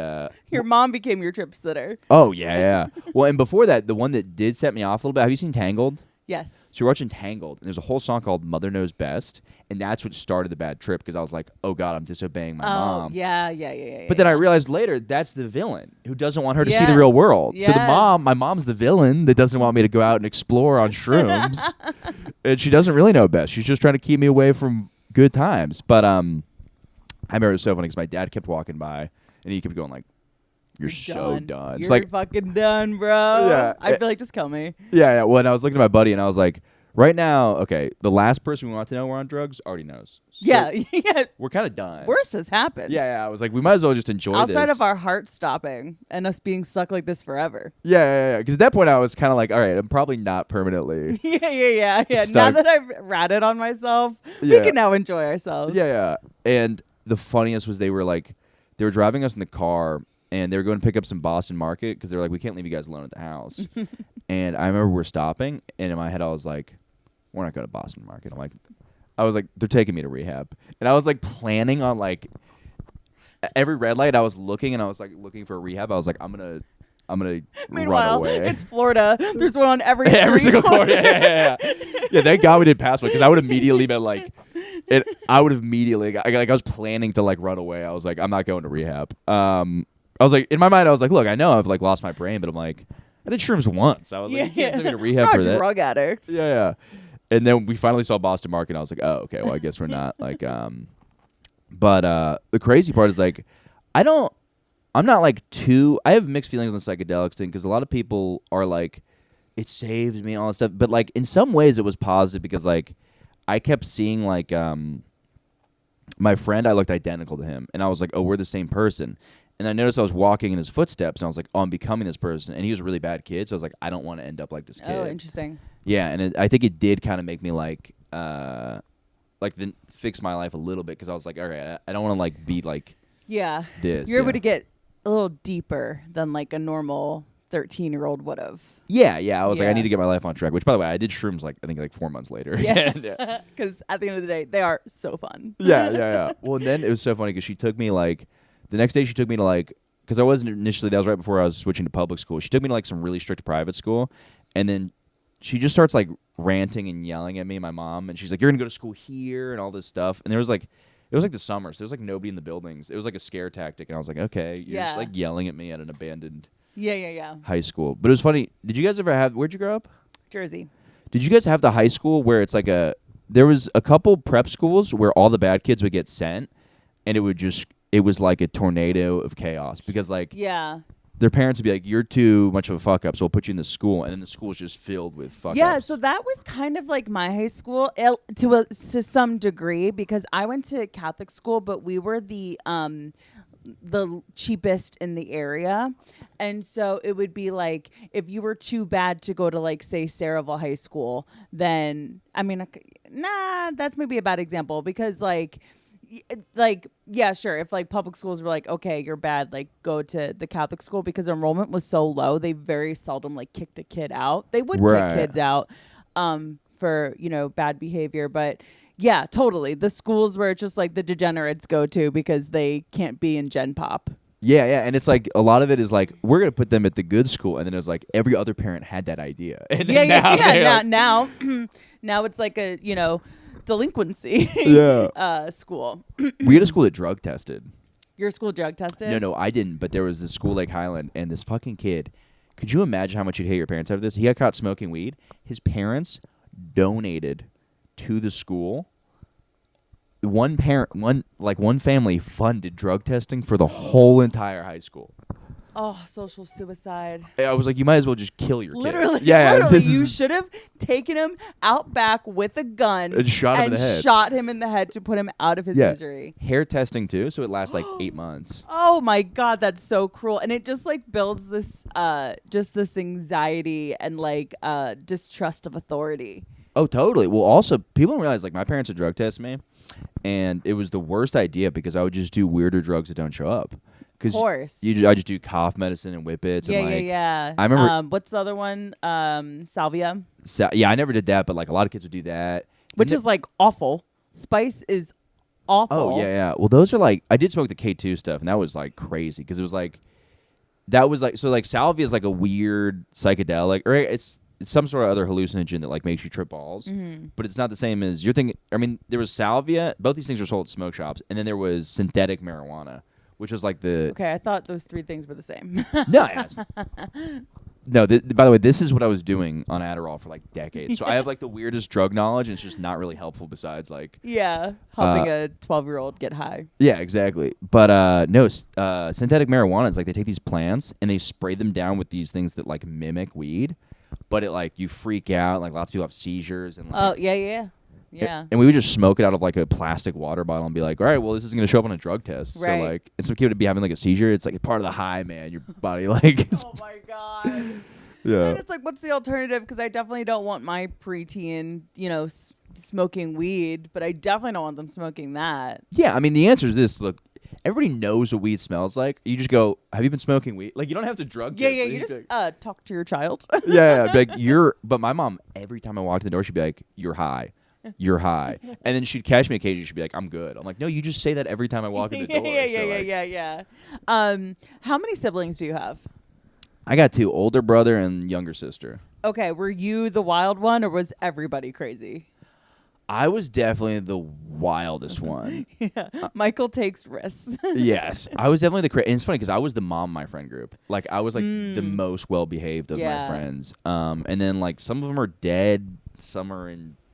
Your mom became your trip sitter. oh yeah. Well, and before that, the one that did set me off a little bit. Have you seen Tangled? Yes. So we're watching Tangled, and there's a whole song called "Mother Knows Best," and that's what started the bad trip because I was like, "Oh God, I'm disobeying my mom." Yeah. But then I realized later that's the villain who doesn't want her to see the Yes. real world. So Yes. my mom's the villain that doesn't want me to go out and explore on shrooms, and she doesn't really know best. She's just trying to keep me away from good times. But I remember it was so funny because my dad kept walking by, and he kept going like, "You're so done." You're It's like, fucking done, bro. Yeah, I'd be like, just kill me. yeah. Well, and I was looking at my buddy, and I was like, right now, okay, the last person we want to know we're on drugs already knows. So Yeah. we're kind of done. Worst has happened. Yeah. I was like, we might as well just enjoy Outside this. of our heart stopping and us being stuck like this forever. Yeah. Because at that point, I was kind of like, all right, I'm probably not permanently. Yeah. Now Stuck. that I've ratted on myself, Yeah. we can now enjoy ourselves. Yeah. And the funniest was they were driving us in the car, and they were going to pick up some Boston Market because they were like, we can't leave you guys alone at the house. And I remember we're stopping, and in my head, I was like, we're not going to Boston Market. I was like, they're taking me to rehab. And I was like planning on like every red light I was looking, and I was like looking for a rehab. I was like, I'm gonna run Meanwhile, away. it's Florida. There's one on every Every street single corner. corner. Yeah. Thank God we didn't pass one because I would have immediately been like, I would have immediately I was planning to like run away. I was like, I'm not going to rehab. I was like, in my mind, I was like, look, I know I've like lost my brain, but I'm like, I did shrooms once. I was like, you can't send me to rehab We're for not that. drug addicts. Yeah. And then we finally saw Boston Market, and I was like, oh, okay, well, I guess we're not like But the crazy part is like, I'm not like I have mixed feelings on the psychedelics thing because a lot of people are like, it saves me and all that stuff. But like in some ways it was positive because like I kept seeing like my friend, I looked identical to him, and I was like, oh, we're the same person. And I noticed I was walking in his footsteps, and I was like, oh, I'm becoming this person. And he was a really bad kid, so I was like, I don't want to end up like this kid. Oh, interesting. Yeah, and I think it did kind of make me like then fix my life a little bit because I was like, all right, I don't want to like be like Yeah. this. You're able yeah. to get a little deeper than like a normal 13-year-old would have. Yeah. I was like, I Yeah. need to get my life on track. Which, by the way, I did shrooms like I think like 4 months later. Yeah. Because at the end of the day, they are so fun. Yeah. Well, and then it was so funny because she took me like the next day. She took me to like because I wasn't initially. That was right before I was switching to public school. She took me to like some really strict private school, and then she just starts like ranting and yelling at me, my mom, and she's like, "You're gonna go to school here," and all this stuff. And there was like, it was like the summer, so there was like nobody in the buildings. It was like a scare tactic, and I was like, "Okay, you're just Yeah. like yelling at me at an abandoned Yeah. high school." But it was funny. Did you guys ever have? Where'd you grow up? Jersey. Did you guys have the high school where it's like there was a couple prep schools where all the bad kids would get sent, and it was like a tornado of chaos because like Yeah. their parents would be like, "You're too much of a fuck up, so we'll put you in the school," and then the school's just filled with fuck ups. Yeah, so that was kind of like my high school to some degree because I went to Catholic school, but we were the cheapest in the area. And so it would be like if you were too bad to go to like say Saraville High School, then I mean that's maybe a bad example because like yeah, sure, if like public schools were like, okay, you're bad, like go to the Catholic school because enrollment was so low, they very seldom like kicked a kid out. They would Right. kick kids out for, you know, bad behavior, but yeah, totally. The schools where it's just like the degenerates go to because they can't be in Gen Pop. Yeah, and it's like a lot of it is like we're gonna put them at the good school, and then it was like every other parent had that idea. And then now they're like- Now it's like a, you know, delinquency Yeah. school. we had a school that drug tested. Your school drug tested? No, I didn't. But there was this school, Lake Highland, and this fucking kid. Could you imagine how much you'd hate your parents after this? He got caught smoking weed. His parents donated to the school. One family funded drug testing for the whole entire high school. Oh, social suicide. I was like, you might as well just kill your kid. Literally, Yeah, literally, this you is should have taken him out back with a gun and shot him in the head. shot him in the head to put him out of his Yeah. misery. Hair testing too, so it lasts like 8 months. Oh my God, that's so cruel. And it just like builds this anxiety and like distrust of authority. Oh, totally. Well, also, people don't realize, like, my parents would drug test me, and it was the worst idea because I would just do weirder drugs that don't show up. Of course. I just do cough medicine and whippets. Yeah, and like, yeah. I remember. What's the other one? Salvia, Yeah, I never did that, but like a lot of kids would do that. which is like awful. Spice is awful. Oh yeah. Well, those are like I did smoke the K2 stuff, and that was like crazy because it was like that was like so like salvia is like a weird psychedelic, or it's some sort of other hallucinogen that like makes you trip balls, but it's not the same as you're thinking. I mean, there was salvia. Both these things were sold at smoke shops, and then there was synthetic marijuana, which was like the Okay, I thought those three things were the same. No, by the way, this is what I was doing on Adderall for like decades. So I have like the weirdest drug knowledge, and it's just not really helpful. Besides, like, Yeah, helping a 12-year-old get high. yeah, exactly. But no, synthetic marijuana is like they take these plants and they spray them down with these things that like mimic weed, but it like you freak out. Like lots of people have seizures and like, Oh yeah. And we would just smoke it out of like a plastic water bottle and be like, all right, well, this is gonna show up on a drug test. Right. So like, and some kid would be having like a seizure. It's like part of the high, man. Your body like, Oh my God. yeah. And it's like, what's the alternative? Because I definitely don't want my preteen, smoking weed, but I definitely don't want them smoking that. Yeah, I mean, the answer is this. Look, everybody knows what weed smells like. You just go, have you been smoking weed? Like, you don't have to drug Yeah, test. yeah. You You can just be like, talk to your child. yeah, be like, but my mom, every time I walked in the door, she'd be like, you're high. You're high. And then she'd catch me occasionally. She'd be like, I'm good. I'm like, no, you just say that every time I walk in the door. Yeah. How many siblings do you have? I got 2, older brother and younger sister. Okay, were you the wild one or was everybody crazy? I was definitely the wildest one. Yeah. Michael takes risks. Yes, I was definitely and it's funny because I was the mom of my friend group. Like I was like the most well behaved of Yeah. my friends. And then like some of them are dead, some are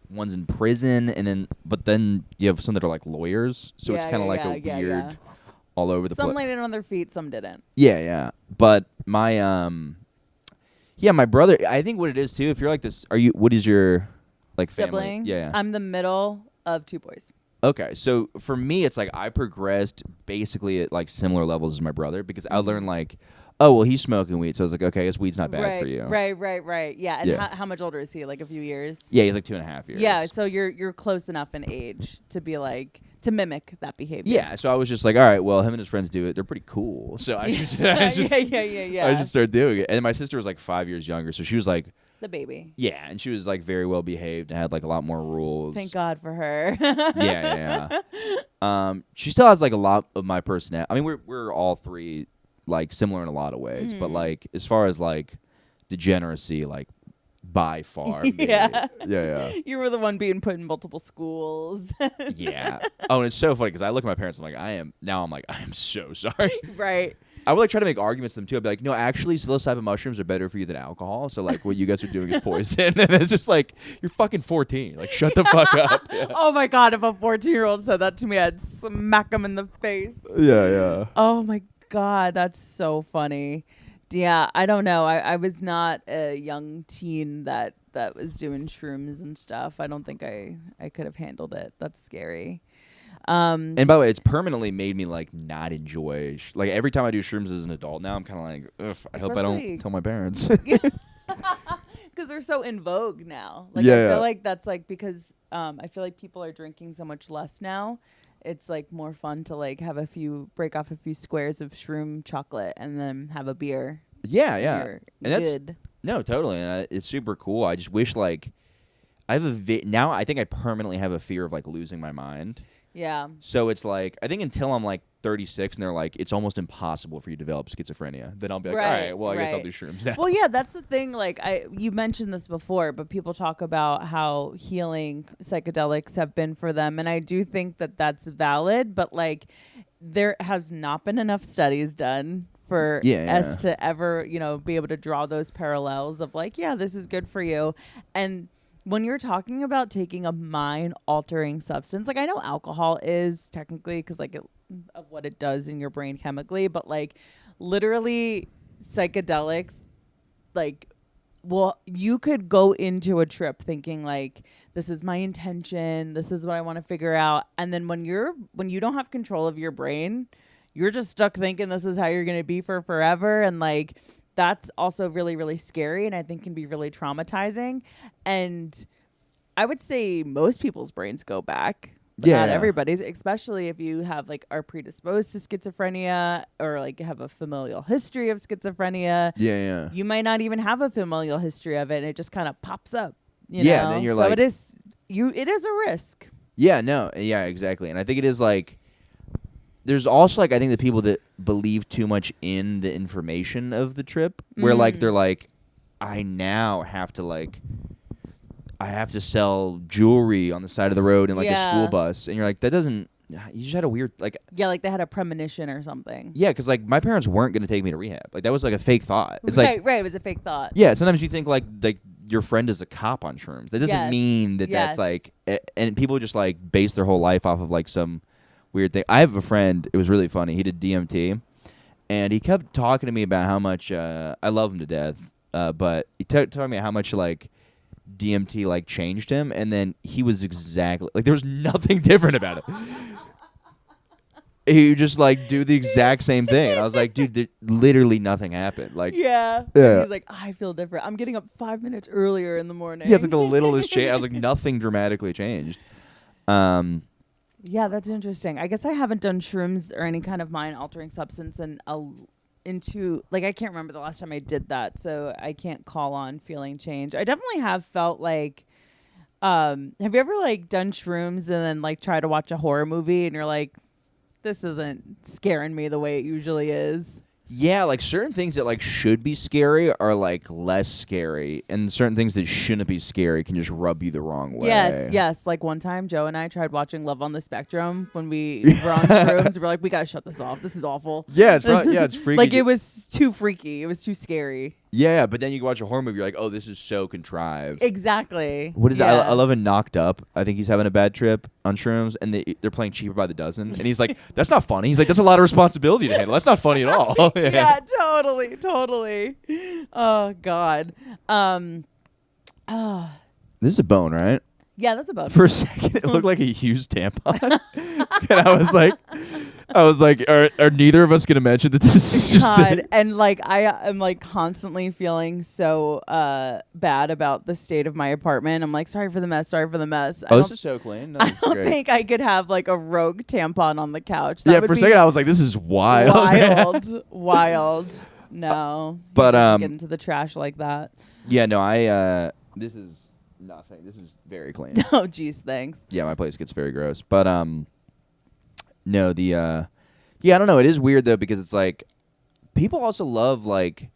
one's in prison, but then you have some that are like lawyers. So it's Yeah, kind of yeah, like yeah, a weird yeah. all over the Some place. landed on their feet, some didn't. Yeah. But my my brother. I think what it is too. If you're like this, what is your like Sibling. family? Yeah. I'm the middle of 2 boys. Okay, so for me, it's like I progressed basically at like similar levels as my brother because I learned like, oh well, he's smoking weed, so I was like, okay, I guess weed's not bad for you. Right. Yeah. And Yeah. how much older is he? Like a few years? Yeah, he's like 2.5 years. Yeah, so you're close enough in age to be like, to mimic that behavior. Yeah, so I was just like, all right, well, him and his friends do it. They're pretty cool. So I should, yeah, yeah. I should start doing it. And my sister was like 5 years younger, so she was like, The baby. yeah, and she was like very well behaved and had like a lot more rules. Thank God for her. Yeah. She still has like a lot of my personality. I mean, we're all three like similar in a lot of ways, but like as far as like degeneracy, like by far. Yeah. Yeah. You were the one being put in multiple schools. Yeah. Oh, and it's so funny because I look at my parents. I'm like, I am so sorry. Right. I would like try to make arguments to them too. I'd be like, no, actually, psilocybin mushrooms are better for you than alcohol. So like, what you guys are doing is poison. And it's just like, you're fucking 14. Like, shut the fuck up. Yeah. Oh my God, if a 14-year-old said that to me, I'd smack him in the face. Yeah. Oh my God, that's so funny. Yeah, I don't know. I was not a young teen that was doing shrooms and stuff. I don't think I could have handled it. That's scary. And by the way, it's permanently made me like not enjoy. Like every time I do shrooms as an adult now, I'm kind of like, ugh, I hope I don't tell my parents. Because they're so in vogue now. Like I feel like that's like because I feel like people are drinking so much less now. It's like more fun to like break off a few squares of shroom chocolate and then have a beer. Yeah. You're And that's good. no, totally. And it's super cool. I just wish like I have now I think I permanently have a fear of like losing my mind. Yeah. So it's like I think until I'm like 36 and they're like it's almost impossible for you to develop schizophrenia, then I'll be like, all right, well I guess I'll do shrooms now. Well, yeah, that's the thing. Like you mentioned this before, but people talk about how healing psychedelics have been for them, and I do think that that's valid. But like, there has not been enough studies done for us to ever, be able to draw those parallels of like, yeah, this is good for you, and when you're talking about taking a mind-altering substance, like I know alcohol is technically because like of what it does in your brain chemically, but like literally psychedelics, like, well, you could go into a trip thinking like, this is my intention, this is what I want to figure out, and then when you don't have control of your brain, you're just stuck thinking this is how you're going to be for forever, and like that's also really, really scary and I think can be really traumatizing. And I would say most people's brains go back, but not everybody's, especially if you have like are predisposed to schizophrenia or like have a familial history of schizophrenia. Yeah. You might not even have a familial history of it and it just kind of pops up. You Yeah, know? and then you're so like- it is a risk. Yeah, no. Yeah, exactly. And I think it is like there's also like I think the people that believe too much in the information of the trip where like they're like I now have to sell jewelry on the side of the road in like a school bus, and you're like that doesn't you just had a weird like like they had a premonition or something. yeah, because like my parents weren't going to take me to rehab, like that was like a fake thought. It's right, like it was a fake thought. yeah, sometimes you think like your friend is a cop on shrooms. That doesn't mean that that's like and people just like base their whole life off of like some weird thing. I have a friend, it was really funny, he did DMT and he kept talking to me about how much I love him to death, but he talked me how much like DMT like changed him, and then he was exactly like there was nothing different about it. He would just like do the exact same thing. And I was like, dude, literally nothing happened. Like Yeah. He's like, I feel different. I'm getting up 5 minutes earlier in the morning. yeah, it's like the littlest change. I was like, nothing dramatically changed. Yeah, that's interesting. I guess I haven't done shrooms or any kind of mind-altering substance into like I can't remember the last time I did that, so I can't call on feeling change. I definitely have felt like have you ever like done shrooms and then like try to watch a horror movie and you're like, this isn't scaring me the way it usually is? Yeah, like certain things that like should be scary are like less scary, and certain things that shouldn't be scary can just rub you the wrong way. Yes. Like one time, Joe and I tried watching Love on the Spectrum when we were on shrooms. We're like, we gotta shut this off. This is awful. Yeah, it's freaky. Like it was too freaky. It was too scary. Yeah, but then you watch a horror movie, you're like, oh, this is so contrived. Exactly. What is it? I love in Knocked Up. I think he's having a bad trip on shrooms, and they're playing Cheaper by the Dozen, and he's like, that's not funny. He's like, that's a lot of responsibility to handle. That's not funny at all. Yeah, totally. Oh God. This is a bone, right? Yeah, that's about For a second, it looked like a used tampon, and I was like, I was like, are neither of us gonna mention that this is just God, sitting? and like I am like constantly feeling so bad about the state of my apartment. I'm like, sorry for the mess. Sorry for the mess. Oh, this is so clean. No, I this is don't great. think I could have like a rogue tampon on the couch. That Yeah, would for a be second I was like, this is wild. man. wild. No, But, you can't get into the trash like that. Yeah, no, I this is nothing. This is very clean. Oh, geez, thanks. Yeah, my place gets very gross. But no, the yeah, I don't know. It is weird though because it's like people also love like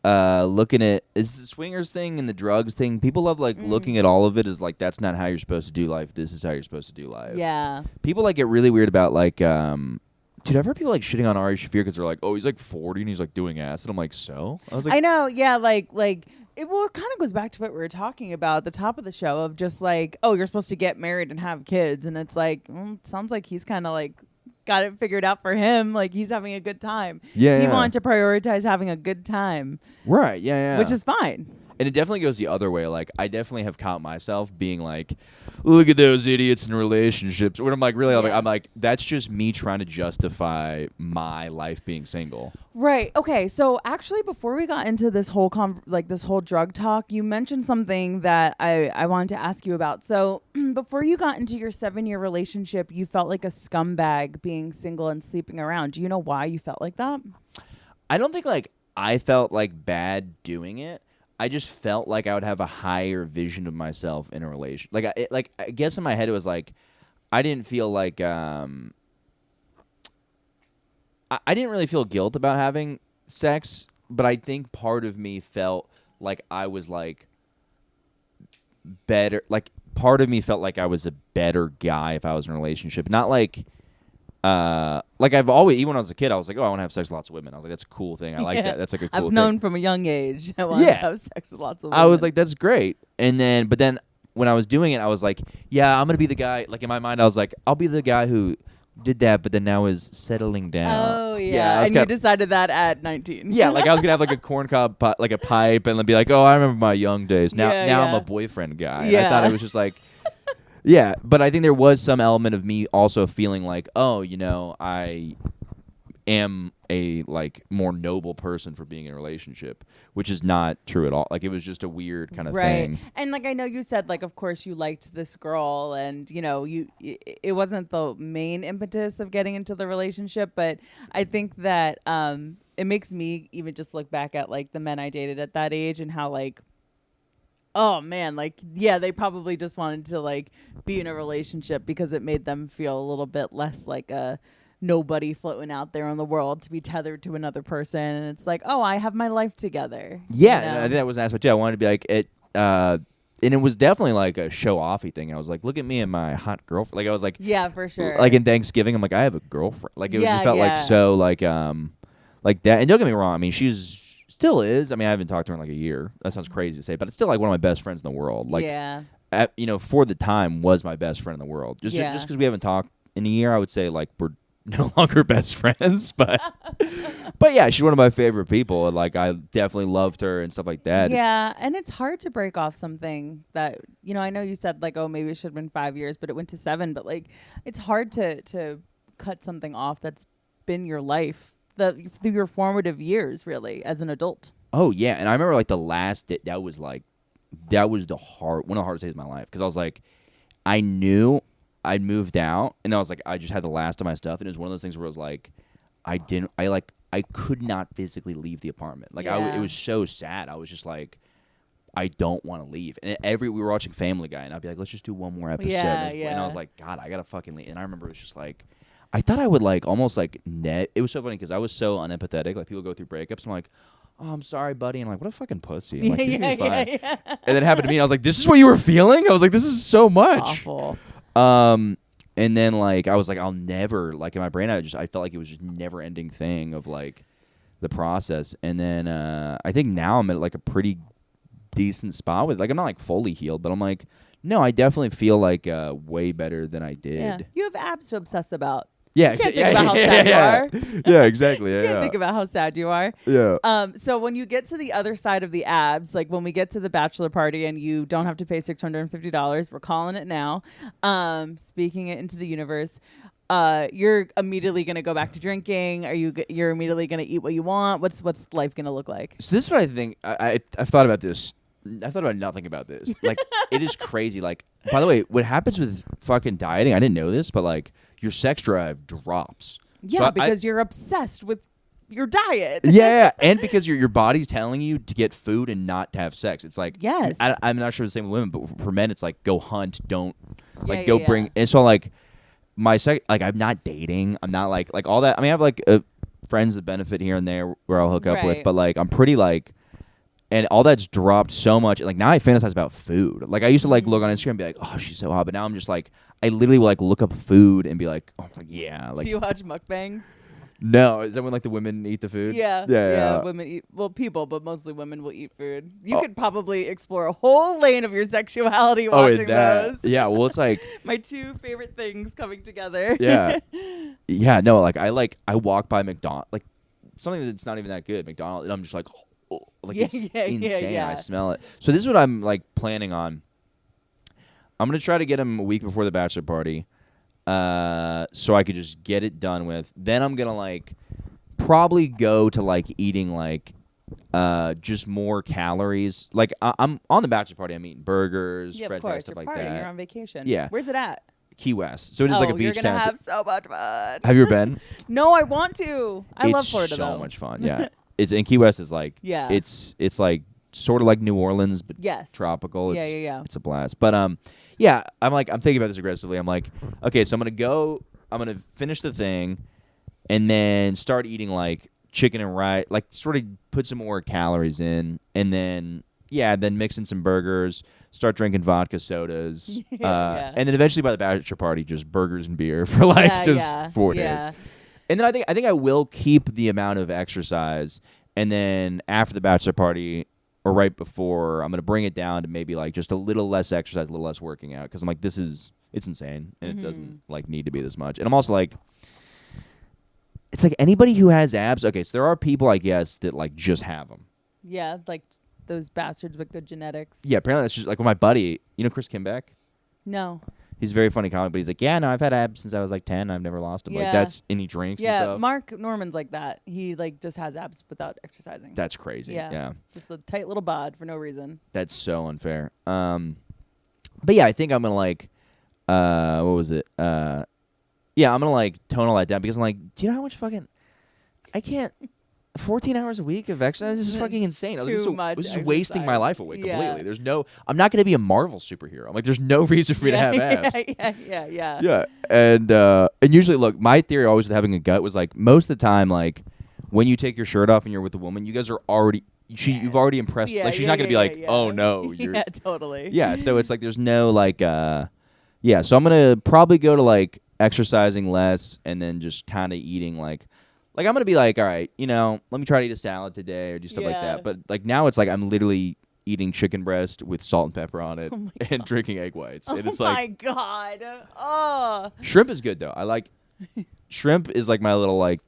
looking at it's the swingers thing and the drugs thing. People love like looking at all of it as like that's not how you're supposed to do life. This is how you're supposed to do life. Yeah. People like get really weird about like dude, I've heard people like shitting on Ari Shaffir because they're like, oh, he's like 40 and he's like doing acid. I'm like, so? I was like, I know. Yeah, like it kind of goes back to what we were talking about at the top of the show of just like, oh, you're supposed to get married and have kids, and it's like, it sounds like he's kind of like got it figured out for him. Like he's having a good time. Yeah, he yeah. wanted to prioritize having a good time, right, yeah, which is fine. And it definitely goes the other way. Like, I definitely have caught myself being like, look at those idiots in relationships. When I'm like, really, Yeah. I'm like, that's just me trying to justify my life being single. Right. Okay. So actually, before we got into this whole this whole drug talk, you mentioned something that I wanted to ask you about. So before you got into your 7-year relationship, you felt like a scumbag being single and sleeping around. Do you know why you felt like that? I don't think, like, I felt, like, bad doing it. I just felt like I would have a higher vision of myself in a relation. Like, I guess in my head it was like, I didn't feel like, I didn't really feel guilt about having sex, but I think part of me felt like I was like better. Like part of me felt like I was a better guy if I was in a relationship. Not like I've always, even when I was a kid, I was like, oh, I want to have sex with lots of women. I was like, that's a cool thing. I like Yeah. that. That's like a cool I've thing. known from a young age I wanted Yeah. to have sex with lots of women. I was like, that's great. But then when I was doing it, I was like, yeah, I'm going to be the guy. Like in my mind, I was like, I'll be the guy who did that, but then now is settling down. oh yeah, I was and you kinda- decided that at 19. yeah, like I was gonna have like a corncob like a pipe, and then be like, "Oh, I remember my young days." Now, Yeah, I'm yeah. a boyfriend guy. And Yeah. I thought it was just like, yeah. But I think there was some element of me also feeling like, oh, I am a like more noble person for being in a relationship, which is not true at all. Like it was just a weird kind of Right. thing. And like I know you said like of course you liked this girl and it wasn't the main impetus of getting into the relationship, but I think that it makes me even just look back at like the men I dated at that age and how like oh man, like yeah, they probably just wanted to like be in a relationship because it made them feel a little bit less like a nobody floating out there in the world to be tethered to another person, and it's like, oh, I have my life together. Yeah, you and know? I think that was an aspect too. I wanted to be like it, and it was definitely like a show offy thing. I was like, look at me and my hot girlfriend. Like I was like, Yeah, for sure. like in Thanksgiving, I'm like, I have a girlfriend. Like it Yeah, just felt yeah. like so like that. And don't get me wrong. I mean, she's still is. I mean, I haven't talked to her in like a year. That sounds crazy to say, but it's still like one of my best friends in the world. Like, yeah. for the time, was my best friend in the world. Just Yeah. because we haven't talked in a year, I would say like we're no longer best friends. But but yeah, she's one of my favorite people. And like I definitely loved her and stuff like that. Yeah, and it's hard to break off something that I know you said like, oh, maybe it should have been 5 years, but it went to 7. But like, it's hard to cut something off that's been your life through your formative years, really, as an adult. Oh yeah, and I remember like the last day, that was one of the hardest days of my life because I was like, I knew I'd moved out, and I was like, I just had the last of my stuff, and it was one of those things where it was like, I could not physically leave the apartment. Like Yeah. it was so sad. I was just like, I don't want to leave. And we were watching Family Guy, and I'd be like, let's just do one more episode. Yeah, And I yeah. was like, God, I gotta fucking leave. And I remember it was just like, I thought I would like almost like net. It was so funny because I was so unempathetic. Like people go through breakups. I'm like, oh, I'm sorry, buddy. And I'm like, what a fucking pussy. I'm like, he's gonna be fine. yeah. And then it happened to me. And I was like, this is what you were feeling? I was like, this is so much. Awful. And then like I was like, I'll never like in my brain. I felt like it was just never ending thing of like the process. And then I think now I'm at like a pretty decent spot with like I'm not like fully healed, but I'm like, no, I definitely feel like way better than I did. Yeah, you have abs to obsess about. Yeah, You can't yeah, think about how sad you are. Yeah, exactly. Yeah, You can't yeah. think about how sad you are. Yeah. So when you get to the other side of the abs, like when we get to the bachelor party and you don't have to pay $650, we're calling it now. Speaking it into the universe. you're immediately gonna go back to drinking? You're immediately gonna eat what you want? What's life gonna look like? So this is what I think. I've thought about this. I thought about nothing about this. Like, it is crazy. Like, by the way, what happens with fucking dieting? I didn't know this, but like your sex drive drops. Yeah, So I- because you're obsessed with your diet. yeah, and because your body's telling you to get food and not to have sex. It's like, Yes. I'm not sure the same with women, but for men, it's like go hunt, don't like Yeah, go yeah, bring. yeah. And so like my sex, like I'm not dating. I'm not like all that. I mean, I have like friends that benefit here and there where I'll hook up with, Right. but like I'm pretty like. And all that's dropped so much. Like now I fantasize about food. Like I used to like look on Instagram and be like, oh, she's so hot. But now I'm just like, I literally will like look up food and be like, oh, like, yeah. Like Do you watch mukbangs? no, is that when like the women eat the food? Yeah. Women eat, well, people, but mostly women will eat food. You Oh. could probably explore a whole lane of your sexuality Oh, watching and that. those. Yeah. Well, it's like, My two favorite things coming together. yeah, yeah. No, like I walk by McDonald's, like something that's not even that good, McDonald's, and I'm just like, oh, like Yeah, it's yeah, yeah, insane. yeah. I smell it. So this is what I'm like planning on. I'm gonna try to get him a week before the bachelor party, so I could just get it done with. Then I'm gonna like probably go to like eating like just more calories. Like I'm on the bachelor party. I'm eating burgers, Yeah, of french fries, course. stuff You're like partying. that. You're on vacation. Yeah. Where's it at? Key West. So it is like a beach you're gonna town. have so much fun. Have you ever been? No, I want to. I it's love Florida so though. much fun. Yeah, it's in Key West is like Yeah. it's like sort of like New Orleans but Yes. tropical. Yeah, It's, yeah, yeah. It's a blast. But yeah, I'm thinking about this aggressively. I'm like, okay, so I'm gonna finish the thing, and then start eating like chicken and rice, like sort of put some more calories in, and then then mix in some burgers. Start drinking vodka sodas, Yeah. and then eventually by the bachelor party, just burgers and beer for like Yeah, just yeah, 4 yeah. days. And then I think I will keep the amount of exercise, and then after the bachelor party or right before, I'm gonna bring it down to maybe like just a little less exercise, a little less working out, because I'm like, it's insane, and it doesn't like need to be this much. And I'm also like, it's like anybody who has abs. Okay, so there are people, I guess, that like just have them. Yeah, like those bastards with good genetics. Yeah, apparently that's just like with my buddy, Chris Kimbeck. No. He's a very funny comic, but he's like, yeah, no, I've had abs since I was like 10. I've never lost them. Like Yeah. that's, and he drinks and Yeah, stuff. Mark Norman's like that. He like just has abs without exercising. That's crazy. Yeah. Just a tight little bod for no reason. That's so unfair. But yeah, I think I'm gonna like, what was it? Yeah, I'm gonna like tone all that down because I'm like, do you know how much fucking I can't 14 hours a week of exercise? This is fucking insane. Too This is, much this is wasting my exercise. life away Yeah. completely. There's no, I'm not gonna be a Marvel superhero. I'm like, there's no reason for me to have abs. Yeah. Yeah, and usually, look, my theory always with having a gut was like most of the time, like when you take your shirt off and you're with a woman, you guys are already you've already impressed. Yeah, like she's yeah, not gonna yeah, be like, yeah, oh yeah. no, you're Yeah, totally. yeah. So it's like there's no like yeah. So I'm gonna probably go to like exercising less and then just kind of eating like I'm gonna be like, all right, let me try to eat a salad today or do stuff like Yeah. that. But like now it's like I'm literally eating chicken breast with salt and pepper on it my and drinking egg whites, and it's oh like my god. Oh. shrimp is good though. I like shrimp is like my little like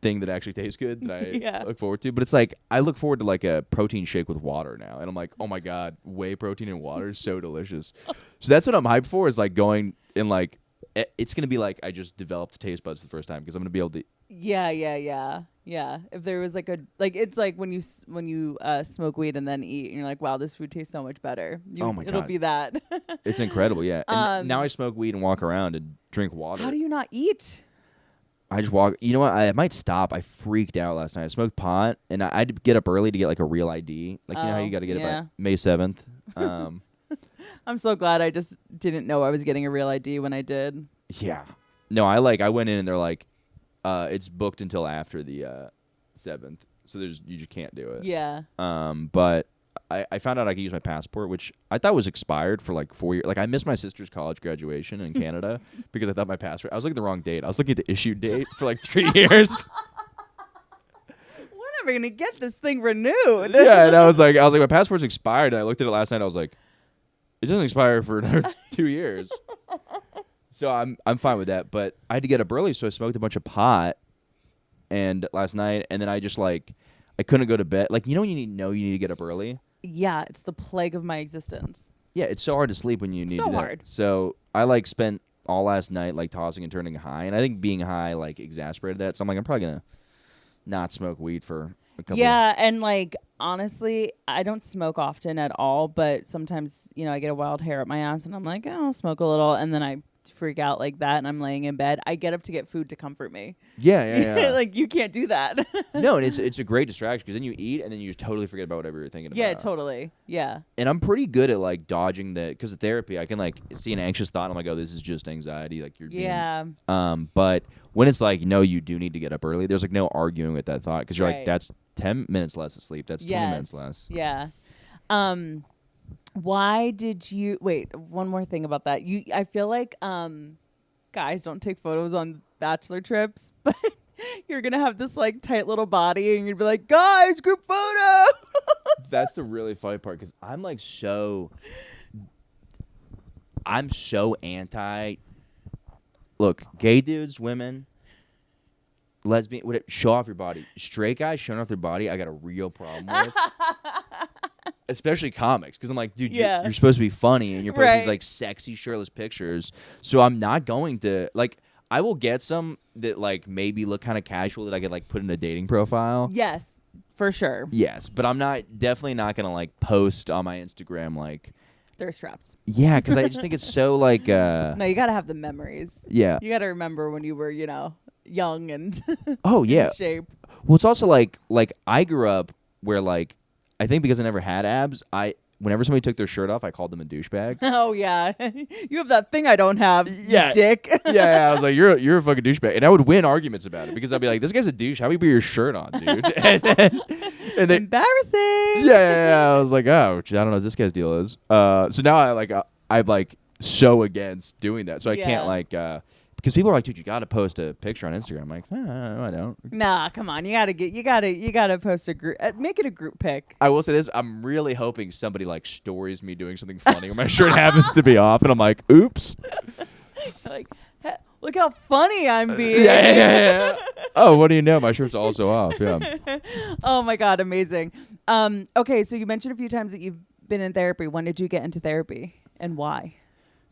thing that actually tastes good that I Yeah. look forward to. But it's like I look forward to like a protein shake with water now, and I'm like, oh my god, whey protein and water is so delicious. So that's what I'm hyped for. Is like going and like it's gonna be like I just developed taste buds for the first time because I'm gonna be able to. Yeah. If there was like it's like when you smoke weed and then eat, and you're like, wow, this food tastes so much better. Oh my It'll God. be that. It's incredible, yeah. And now I smoke weed and walk around and drink water. How do you not eat? I just walk. You know what? I might stop. I freaked out last night. I smoked pot, and I had to get up early to get like a real ID. Like you know how Oh, you got to get it yeah. by May 7th. I'm so glad I just didn't know I was getting a real ID when I did. Yeah. No, I went in and they're like, it's booked until after the 7th, so you just can't do it. Yeah. But I found out I could use my passport, which I thought was expired for like 4 years. Like I missed my sister's college graduation in Canada because I thought my passport. I was looking at the wrong date. I was looking at the issue date for like 3 years. We're never gonna get this thing renewed. Yeah, and I was like, my passport's expired. And I looked at it last night. I was like, it doesn't expire for another 2 years. So I'm fine with that. But I had to get up early, so I smoked a bunch of pot, and last night, and then I just like I couldn't go to bed. Like when you need to get up early. Yeah, it's the plague of my existence. Yeah, it's so hard to sleep when you need So to do that. hard. So I like spent all last night, like tossing and turning high, and I think being high like exasperated that. So I'm like, I'm probably gonna not smoke weed for a couple. Yeah, and like honestly, I don't smoke often at all, but sometimes, I get a wild hair up my ass and I'm like, oh, I'll smoke a little, and then I freak out like that and I'm laying in bed. I get up to get food to comfort me. Yeah. Like you can't do that. No, and it's a great distraction because then you eat and then you just totally forget about whatever you're thinking Yeah, about. totally. Yeah. And I'm pretty good at like dodging that because of therapy. I can like see an anxious thought. And I'm like, oh, this is just anxiety. Like you're being- Yeah. But when it's like, no, you do need to get up early. There's like no arguing with that thought because you're like, Right. that's 10 minutes less of sleep. That's 20 minutes less. Yeah. Why did you wait? One more thing about that. I feel like guys don't take photos on bachelor trips, but you're gonna have this like tight little body, and you'd be like, guys, group photo. That's the really funny part because I'm so anti. Look, gay dudes, women, lesbian, whatever, show off your body. Straight guys showing off their body, I got a real problem with. Especially comics, because I'm like, dude, Yeah. you're supposed to be funny, and you're posting these Right. like sexy shirtless pictures. So I'm not going to like. I will get some that like maybe look kind of casual that I could like put in a dating profile. Yes, for sure. Yes, but I'm definitely not gonna like post on my Instagram like. Thirst traps. Yeah, because I just think it's so like. No, you gotta have the memories. Yeah. You gotta remember when you were, young and Oh yeah. in shape. Well, it's also like I grew up where like I think because I never had abs, whenever somebody took their shirt off, I called them a douchebag. Oh yeah, you have that thing I don't have. Yeah. You dick. Yeah, I was like, you're a fucking douchebag, and I would win arguments about it because I'd be like, this guy's a douche. How do you put your shirt on, dude? and then Embarrassing. yeah, I was like, oh, I don't know what this guy's deal is. So now I'm like so against doing that, so I Yeah. can't like because people are like, dude, you got to post a picture on Instagram. I'm like, no, I don't. Nah, come on. You gotta post a group. Make it a group pic. I will say this: I'm really hoping somebody like stories me doing something funny, or my shirt happens to be off, and I'm like, "Oops." Like, look how funny I'm being. Yeah. Oh, what do you know? My shirt's also off. Yeah. Oh my god, amazing. Okay, so you mentioned a few times that you've been in therapy. When did you get into therapy, and why?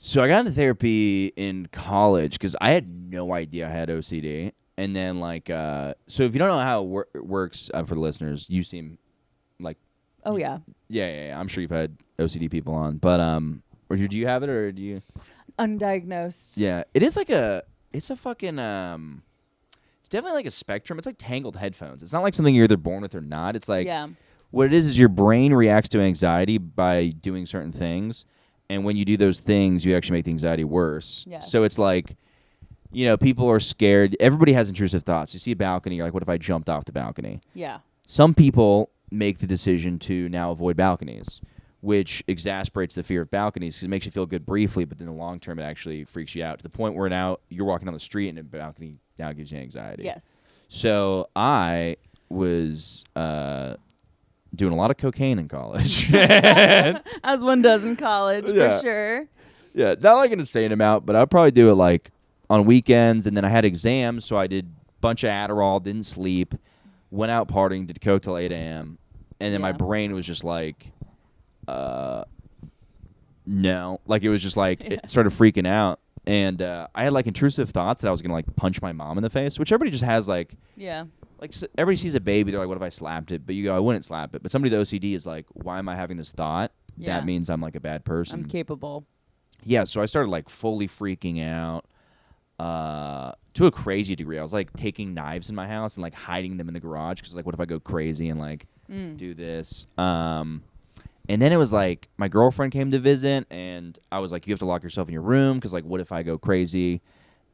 So I got into therapy in college because I had no idea I had OCD, and then like, so if you don't know how it works for the listeners, you seem like, Oh yeah, yeah. I'm sure you've had OCD people on, but or do you have it, or do you? undiagnosed. Yeah, it is like it's a fucking it's definitely like a spectrum. It's like Tangled headphones. It's not like something you're either born with or not. It's like Yeah. what it is your brain reacts to anxiety by doing certain things, and when you do those things, you actually make the anxiety worse. Yes. So it's like, people are scared. Everybody has intrusive thoughts. You see a balcony, you're like, what if I jumped off the balcony? Yeah. Some people make the decision to now avoid balconies, which exasperates the fear of balconies because it makes you feel good briefly, but then in the long term, it actually freaks you out to the point where now you're walking down the street and a balcony now gives you anxiety. Yes. So I was doing a lot of cocaine in college. As one does in college, Yeah. for sure. Yeah, not like an insane amount, but I'd probably do it like on weekends, and then I had exams, so I did a bunch of Adderall, didn't sleep, went out partying, did coke till 8 a.m., and then my Yeah. brain was just like, no. Like, it was just like, Yeah. it started freaking out, and I had like intrusive thoughts that I was going to like punch my mom in the face, which everybody just has like Yeah. everybody sees a baby, they're like, what if I slapped it? But you go, I wouldn't slap it. But somebody with OCD is like, why am I having this thought? Yeah. That means I'm like a bad person. I'm capable. Yeah, so I started like fully freaking out to a crazy degree. I was like taking knives in my house and like hiding them in the garage because like, what if I go crazy and like do this? And then it was like my girlfriend came to visit, and I was like, you have to lock yourself in your room because like, what if I go crazy?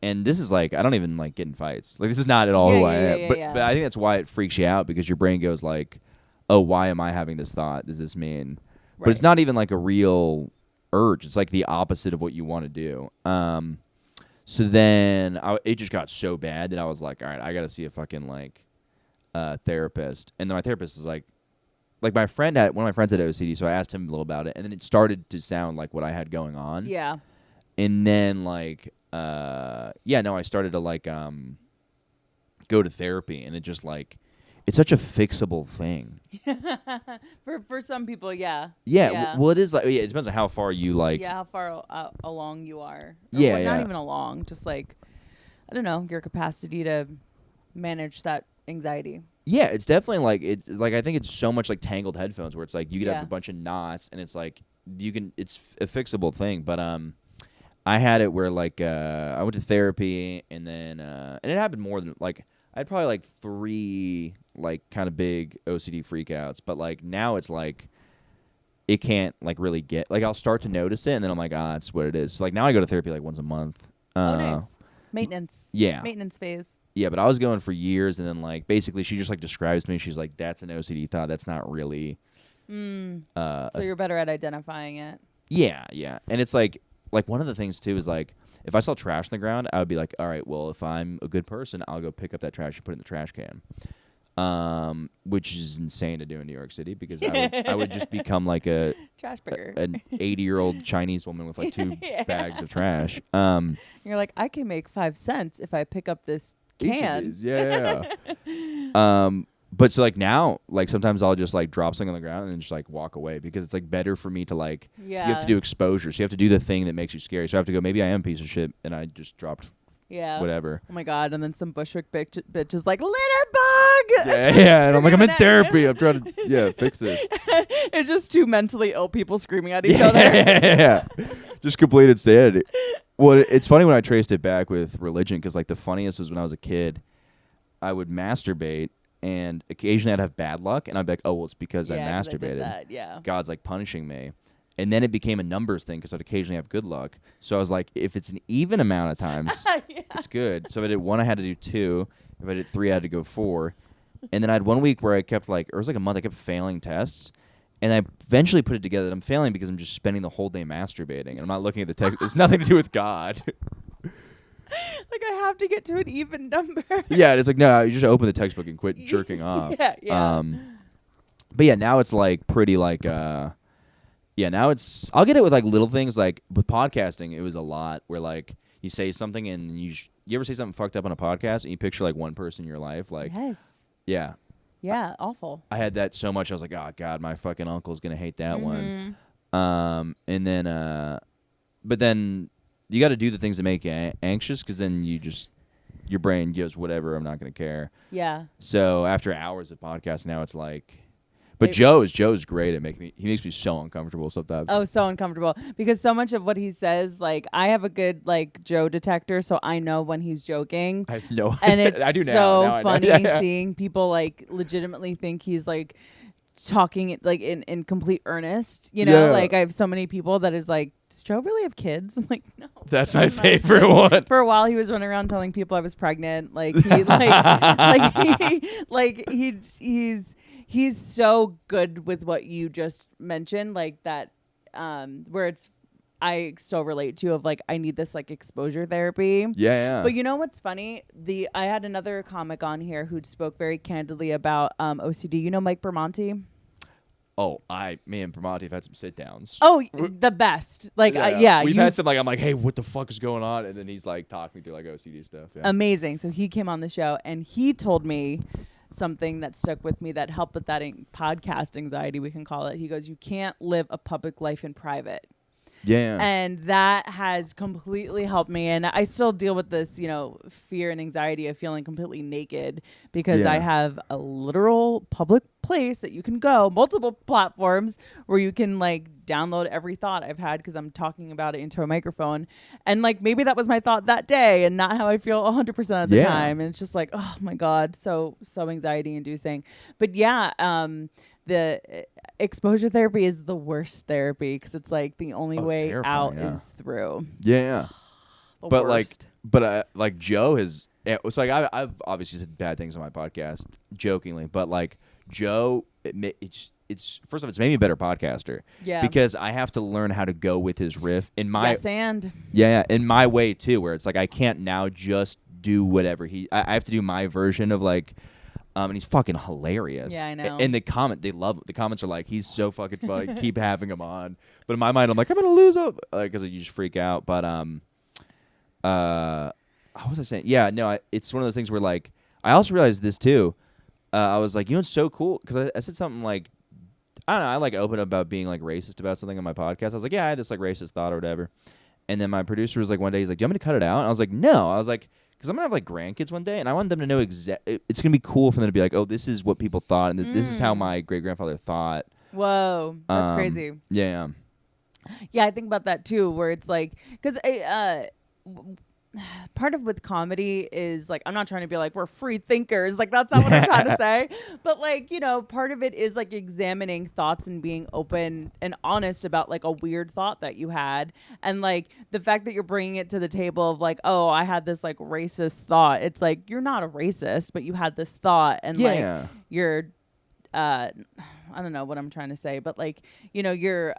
And this is like, I don't even like get in fights. Like, this is not at all Yeah, who I yeah, am. yeah, but yeah. but I think that's why it freaks you out, because your brain goes like, oh, why am I having this thought? Does this mean? But it's Right. not even like a real urge. It's like the opposite of what you want to do. So then it just got so bad that I was like, all right, I got to see a fucking like therapist. And then my therapist is like one of my friends had OCD, so I asked him a little about it, and then it started to sound like what I had going on. Yeah. And then like I started to like go to therapy, and it just like it's such a fixable thing. For some people, yeah. Yeah. Well, it is like it depends on how far you like. Yeah, how far along you are. Or Yeah, well, yeah. Not even along, just like, I don't know, your capacity to manage that anxiety. Yeah, it's definitely like it's like I think it's so much like Tangled headphones where it's like you could Yeah. have a bunch of knots and it's like it's a fixable thing. But I had it where like I went to therapy and then and it happened more than like I had probably like 3 like kind of big OCD freakouts, but like now it's like it can't like really get like I'll start to notice it and then I'm like that's what it is. So like now I go to therapy like once a month. Oh, nice. Maintenance. Yeah. Maintenance phase. Yeah, but I was going for years, and then like basically she just like describes me. She's like, "That's an OCD thought. That's not really." So you're better at identifying it. Yeah, and it's like one of the things too is like if I saw trash on the ground, I would be like, "All right, well, if I'm a good person, I'll go pick up that trash and put it in the trash can," which is insane to do in New York City because I would just become like an Trash picker. 80-year-old Chinese woman with like 2 Yeah. bags of trash. You're like, I can make 5 cents if I pick up this Each of can. these, yeah. But so like now, like sometimes I'll just like drop something on the ground and just like walk away because it's like better for me to like. Yeah. You have to do exposure, so you have to do the thing that makes you scary. So I have to go. Maybe I am a piece of shit, and I just dropped Yeah. whatever. Oh my God. And then some Bushwick bitch is like, litter bug. Yeah, and I'm like, I'm in Screaming at therapy. you. I'm trying to fix this. It's just 2 mentally ill people screaming at each other. Yeah, just complete insanity. Well, it's funny when I traced it back with religion because like the funniest was when I was a kid, I would masturbate and occasionally I'd have bad luck and I'd be like, oh well, it's because I Yeah, 'cause I did masturbated. that, yeah. God's like punishing me. And then it became a numbers thing because I'd occasionally have good luck. So I was like, if it's an even amount of times, Yeah. it's good. So if I did 1, I had to do 2. If I did 3, I had to go 4. And then I had 1 week where I kept like, or it was like a month, I kept failing tests. And I eventually put it together that I'm failing because I'm just spending the whole day masturbating. And I'm not looking at the text. It's nothing to do with God. Like, I have to get to an even number. Yeah, it's like, no, you just open the textbook and quit jerking off. Yeah. But yeah, now it's like pretty like, yeah, now it's, I'll get it with like little things. Like with podcasting, it was a lot where like you say something and you ever say something fucked up on a podcast and you picture like one person in your life? Like, Yes. yeah. Yeah, awful. I had that so much. I was like, oh God, my fucking uncle's going to hate that one. Mm-hmm. And then, but then you got to do the things that make you anxious because then your brain goes, whatever, I'm not going to care. Yeah. So after hours of podcasting, now it's like, but Maybe- Joe's great at he makes me so uncomfortable sometimes. Oh, so uncomfortable because so much of what he says, like, I have a good like Joe detector, so I know when he's joking. I have no And it's I do now. so Now I know. funny Yeah. seeing people like legitimately think he's like talking it like in complete earnest. You know, Yeah. like I have so many people that is like, does Joe really have kids? I'm like, no. That's Joe my does not. favorite one. For a while, he was running around telling people I was pregnant. Like he like he's so good with what you just mentioned, like that where it's I so relate to of like I need this like exposure therapy. Yeah. But you know what's funny? I had another comic on here who spoke very candidly about OCD. You know Mike Bermonti? Oh, me and Bramati have had some sit downs. Oh, the best. Like we've had some like I'm like, hey, what the fuck is going on? And then he's like talking me through like OCD stuff. Yeah. Amazing. So he came on the show and he told me something that stuck with me that helped with that podcast anxiety, we can call it. He goes, you can't live a public life in private. Yeah. And that has completely helped me. And I still deal with this, you know, fear and anxiety of feeling completely naked because Yeah. I have a literal public place that you can go, multiple platforms where you can like download every thought I've had because I'm talking about it into a microphone. And like maybe that was my thought that day and not how I feel 100% of the Yeah. time. And it's just like, oh my God, so anxiety inducing. But yeah, the exposure therapy is the worst therapy because it's like the only Oh, it's way terrifying, out yeah. is through. Yeah. The But worst. like Joe has, it's like I've obviously said bad things on my podcast jokingly, but like Joe, it's first off, it's made me a better podcaster. Yeah. Because I have to learn how to go with his riff in my Yes, and in my way too, where it's like I can't now just do whatever I have to do my version of like. And he's fucking hilarious. Yeah, I know. And the comments are like, he's so fucking funny. Keep having him on. But in my mind, I'm like, I'm gonna lose up because you just freak out. But what was I saying? Yeah, no, it's one of those things where like I also realized this too. I was like, you know, it's so cool because I said something like, I don't know, I like opened up about being like racist about something on my podcast. I was like, yeah, I had this like racist thought or whatever. And then my producer was like, one day he's like, do you want me to cut it out? And I was like, no. I was like, because I'm gonna have like grandkids one day, and I want them to know it's gonna be cool for them to be like, oh, this is what people thought, and this is how my great grandfather thought. Whoa, that's crazy. Yeah. Yeah, I think about that too, where it's like, because part of with comedy is like, I'm not trying to be like, we're free thinkers. Like, that's not what I'm trying to say. But like, you know, part of it is like examining thoughts and being open and honest about like a weird thought that you had. And like the fact that you're bringing it to the table of like, oh, I had this like racist thought. It's like, you're not a racist, but you had this thought and like you're, I don't know what I'm trying to say, but like, you know, you're,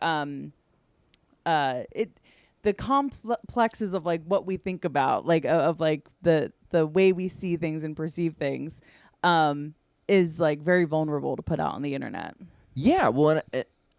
the complexes of like what we think about, like of like the way we see things and perceive things, is like very vulnerable to put out on the internet. Yeah, well,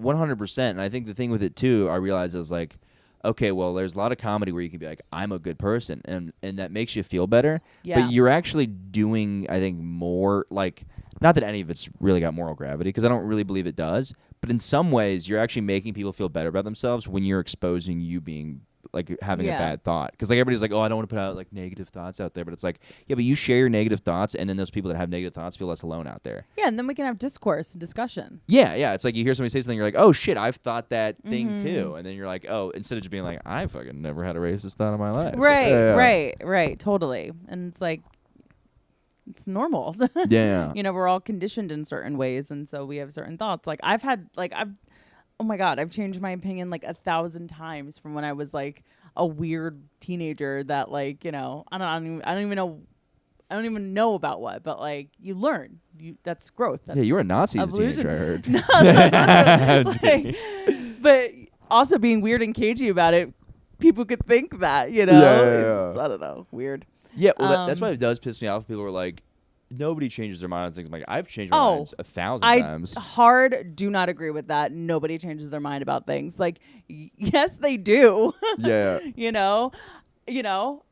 100%. And I think the thing with it too, I realized is like, okay, well, there's a lot of comedy where you can be like, I'm a good person, and that makes you feel better. Yeah. But you're actually doing, I think, more like, not that any of it's really got moral gravity, because I don't really believe it does. But in some ways, you're actually making people feel better about themselves when you're exposing you being like having a bad thought. Because like everybody's like, oh, I don't want to put out like negative thoughts out there. But it's like, yeah, but you share your negative thoughts, and then those people that have negative thoughts feel less alone out there. Yeah, and then we can have discourse and discussion. Yeah. It's like you hear somebody say something, you're like, oh shit, I've thought that thing too. And then you're like, oh, instead of just being like, I fucking never had a racist thought in my life. Right, totally. And it's like, it's normal. Yeah. You know, we're all conditioned in certain ways, and so we have certain thoughts. Like I've oh my God, I've changed my opinion like 1,000 times from when I was like a weird teenager that like, you know, I don't even know about what, but like you learn. That's growth. That's you were a Nazi as a teenager, No. I heard. But also being weird and cagey about it, people could think that, you know. It's, I don't know, weird. Yeah, well, that's why it does piss me off. People are like, nobody changes their mind on things. I'm like, I've changed my mind 1,000 times. I do not agree with that. Nobody changes their mind about things. Like, yes, they do. Yeah. You know,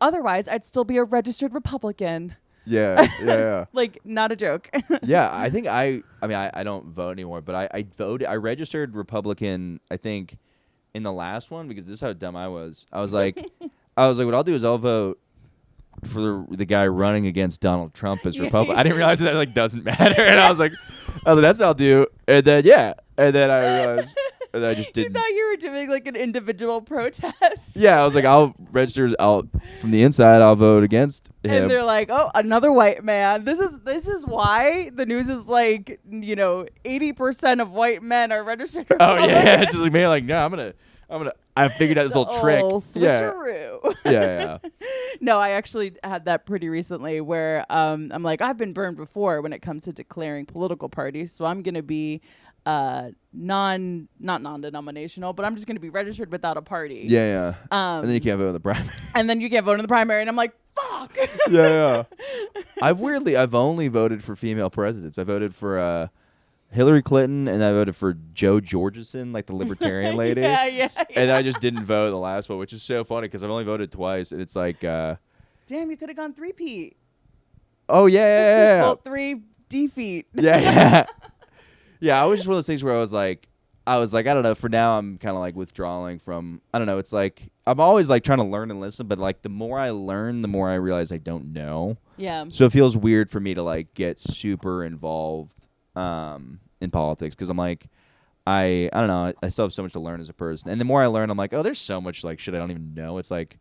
otherwise I'd still be a registered Republican. Yeah. Like, not a joke. Yeah, I think I don't vote anymore, but I registered Republican, I think, in the last one, because this is how dumb I was. I was like, what I'll do is I'll vote for the guy running against Donald Trump as Republican. I didn't realize that like doesn't matter, and I was like, that's what I'll do. And then I realized, and then I just didn't. You thought you were doing like an individual protest. Yeah, I was like, I'll register. From the inside, I'll vote against him. And they're like, oh, another white man. This is why the news is like, you know, 80% of white men are registered Republican. Oh yeah, it's just like me. Like, no, I figured out this little trick. Switcheroo. Yeah. No, I actually had that pretty recently where I'm like, I've been burned before when it comes to declaring political parties. So I'm going to be not non-denominational, but I'm just going to be registered without a party. Yeah. And then you can't vote in the primary. And then you can't vote in the primary. And I'm like, fuck. Yeah. I've only voted for female presidents. I voted for Hillary Clinton, and I voted for Joe Georgeson, like the libertarian lady. Yeah. And I just didn't vote in the last one, which is so funny because I've only voted twice, and it's like, damn, you could have gone 3-peat. Oh yeah. Well, 3 defeat. Yeah. Yeah, I was just one of those things where I was like, I don't know. For now, I'm kind of like withdrawing from. I don't know. It's like I'm always like trying to learn and listen, but like the more I learn, the more I realize I don't know. Yeah. So it feels weird for me to like get super involved in politics because I'm like, I don't know. I still have so much to learn as a person, and the more I learn, I'm like, oh, there's so much like shit I don't even know. It's like,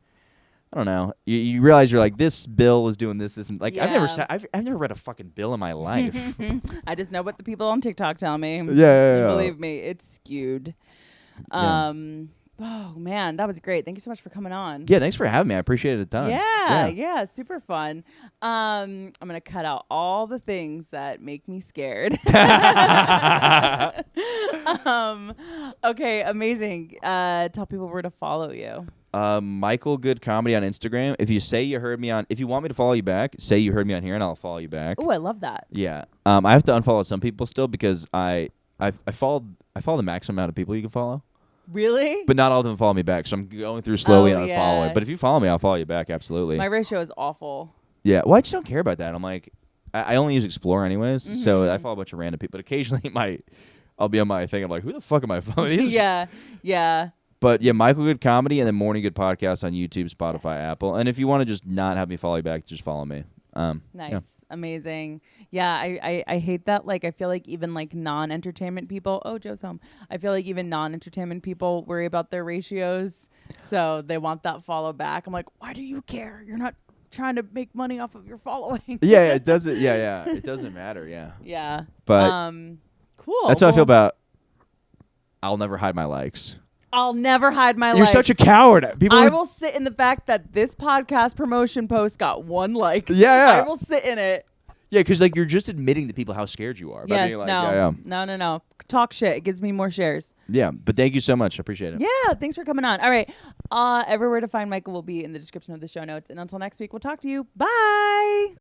I don't know. You realize you're like, this bill is doing this, and like, Yeah. I've never read a fucking bill in my life. I just know what the people on TikTok tell me. Yeah. Believe me, it's skewed. Oh man, that was great. Thank you so much for coming on. Yeah, thanks for having me. I appreciate it a ton. Yeah, super fun. I'm gonna cut out all the things that make me scared. Okay, amazing. Tell people where to follow you. Michael Good Comedy on Instagram. If you want me to follow you back, say you heard me on here, and I'll follow you back. Oh, I love that. Yeah. I have to unfollow some people still because I follow the maximum amount of people you can follow. Really? But not all of them follow me back, so I'm going through slowly and yeah. unfollowing. But if you follow me, I'll follow you back, absolutely. My ratio is awful. Yeah. Well, I just don't care about that. I'm like, I only use Explorer anyways, so I follow a bunch of random people. But occasionally I'll be on my thing. I'm like, who the fuck am I following? Yeah. But yeah, Michael Good Comedy and then Morning Good Podcast on YouTube, Spotify, Apple. And if you want to just not have me follow you back, just follow me. Nice. Yeah. Amazing. Yeah, I hate that. Like, I feel like even like non-entertainment people, Joe's home. I feel like even non-entertainment people worry about their ratios. So they want that follow back. I'm like, why do you care? You're not trying to make money off of your following. Yeah, it doesn't. Yeah, it doesn't matter. Yeah. Yeah. But cool. that's how I feel about. I'll never hide my likes. I'll never hide my You're likes. such a coward. People. I will sit in the fact that this podcast promotion post got 1 like. Yeah. I will sit in it. Yeah, because like you're just admitting to people how scared you are. Yes. Being like, No. Talk shit. It gives me more shares. Yeah, but thank you so much. I appreciate it. Yeah. Thanks for coming on. All right. Everywhere to find Michael will be in the description of the show notes. And until next week, we'll talk to you. Bye.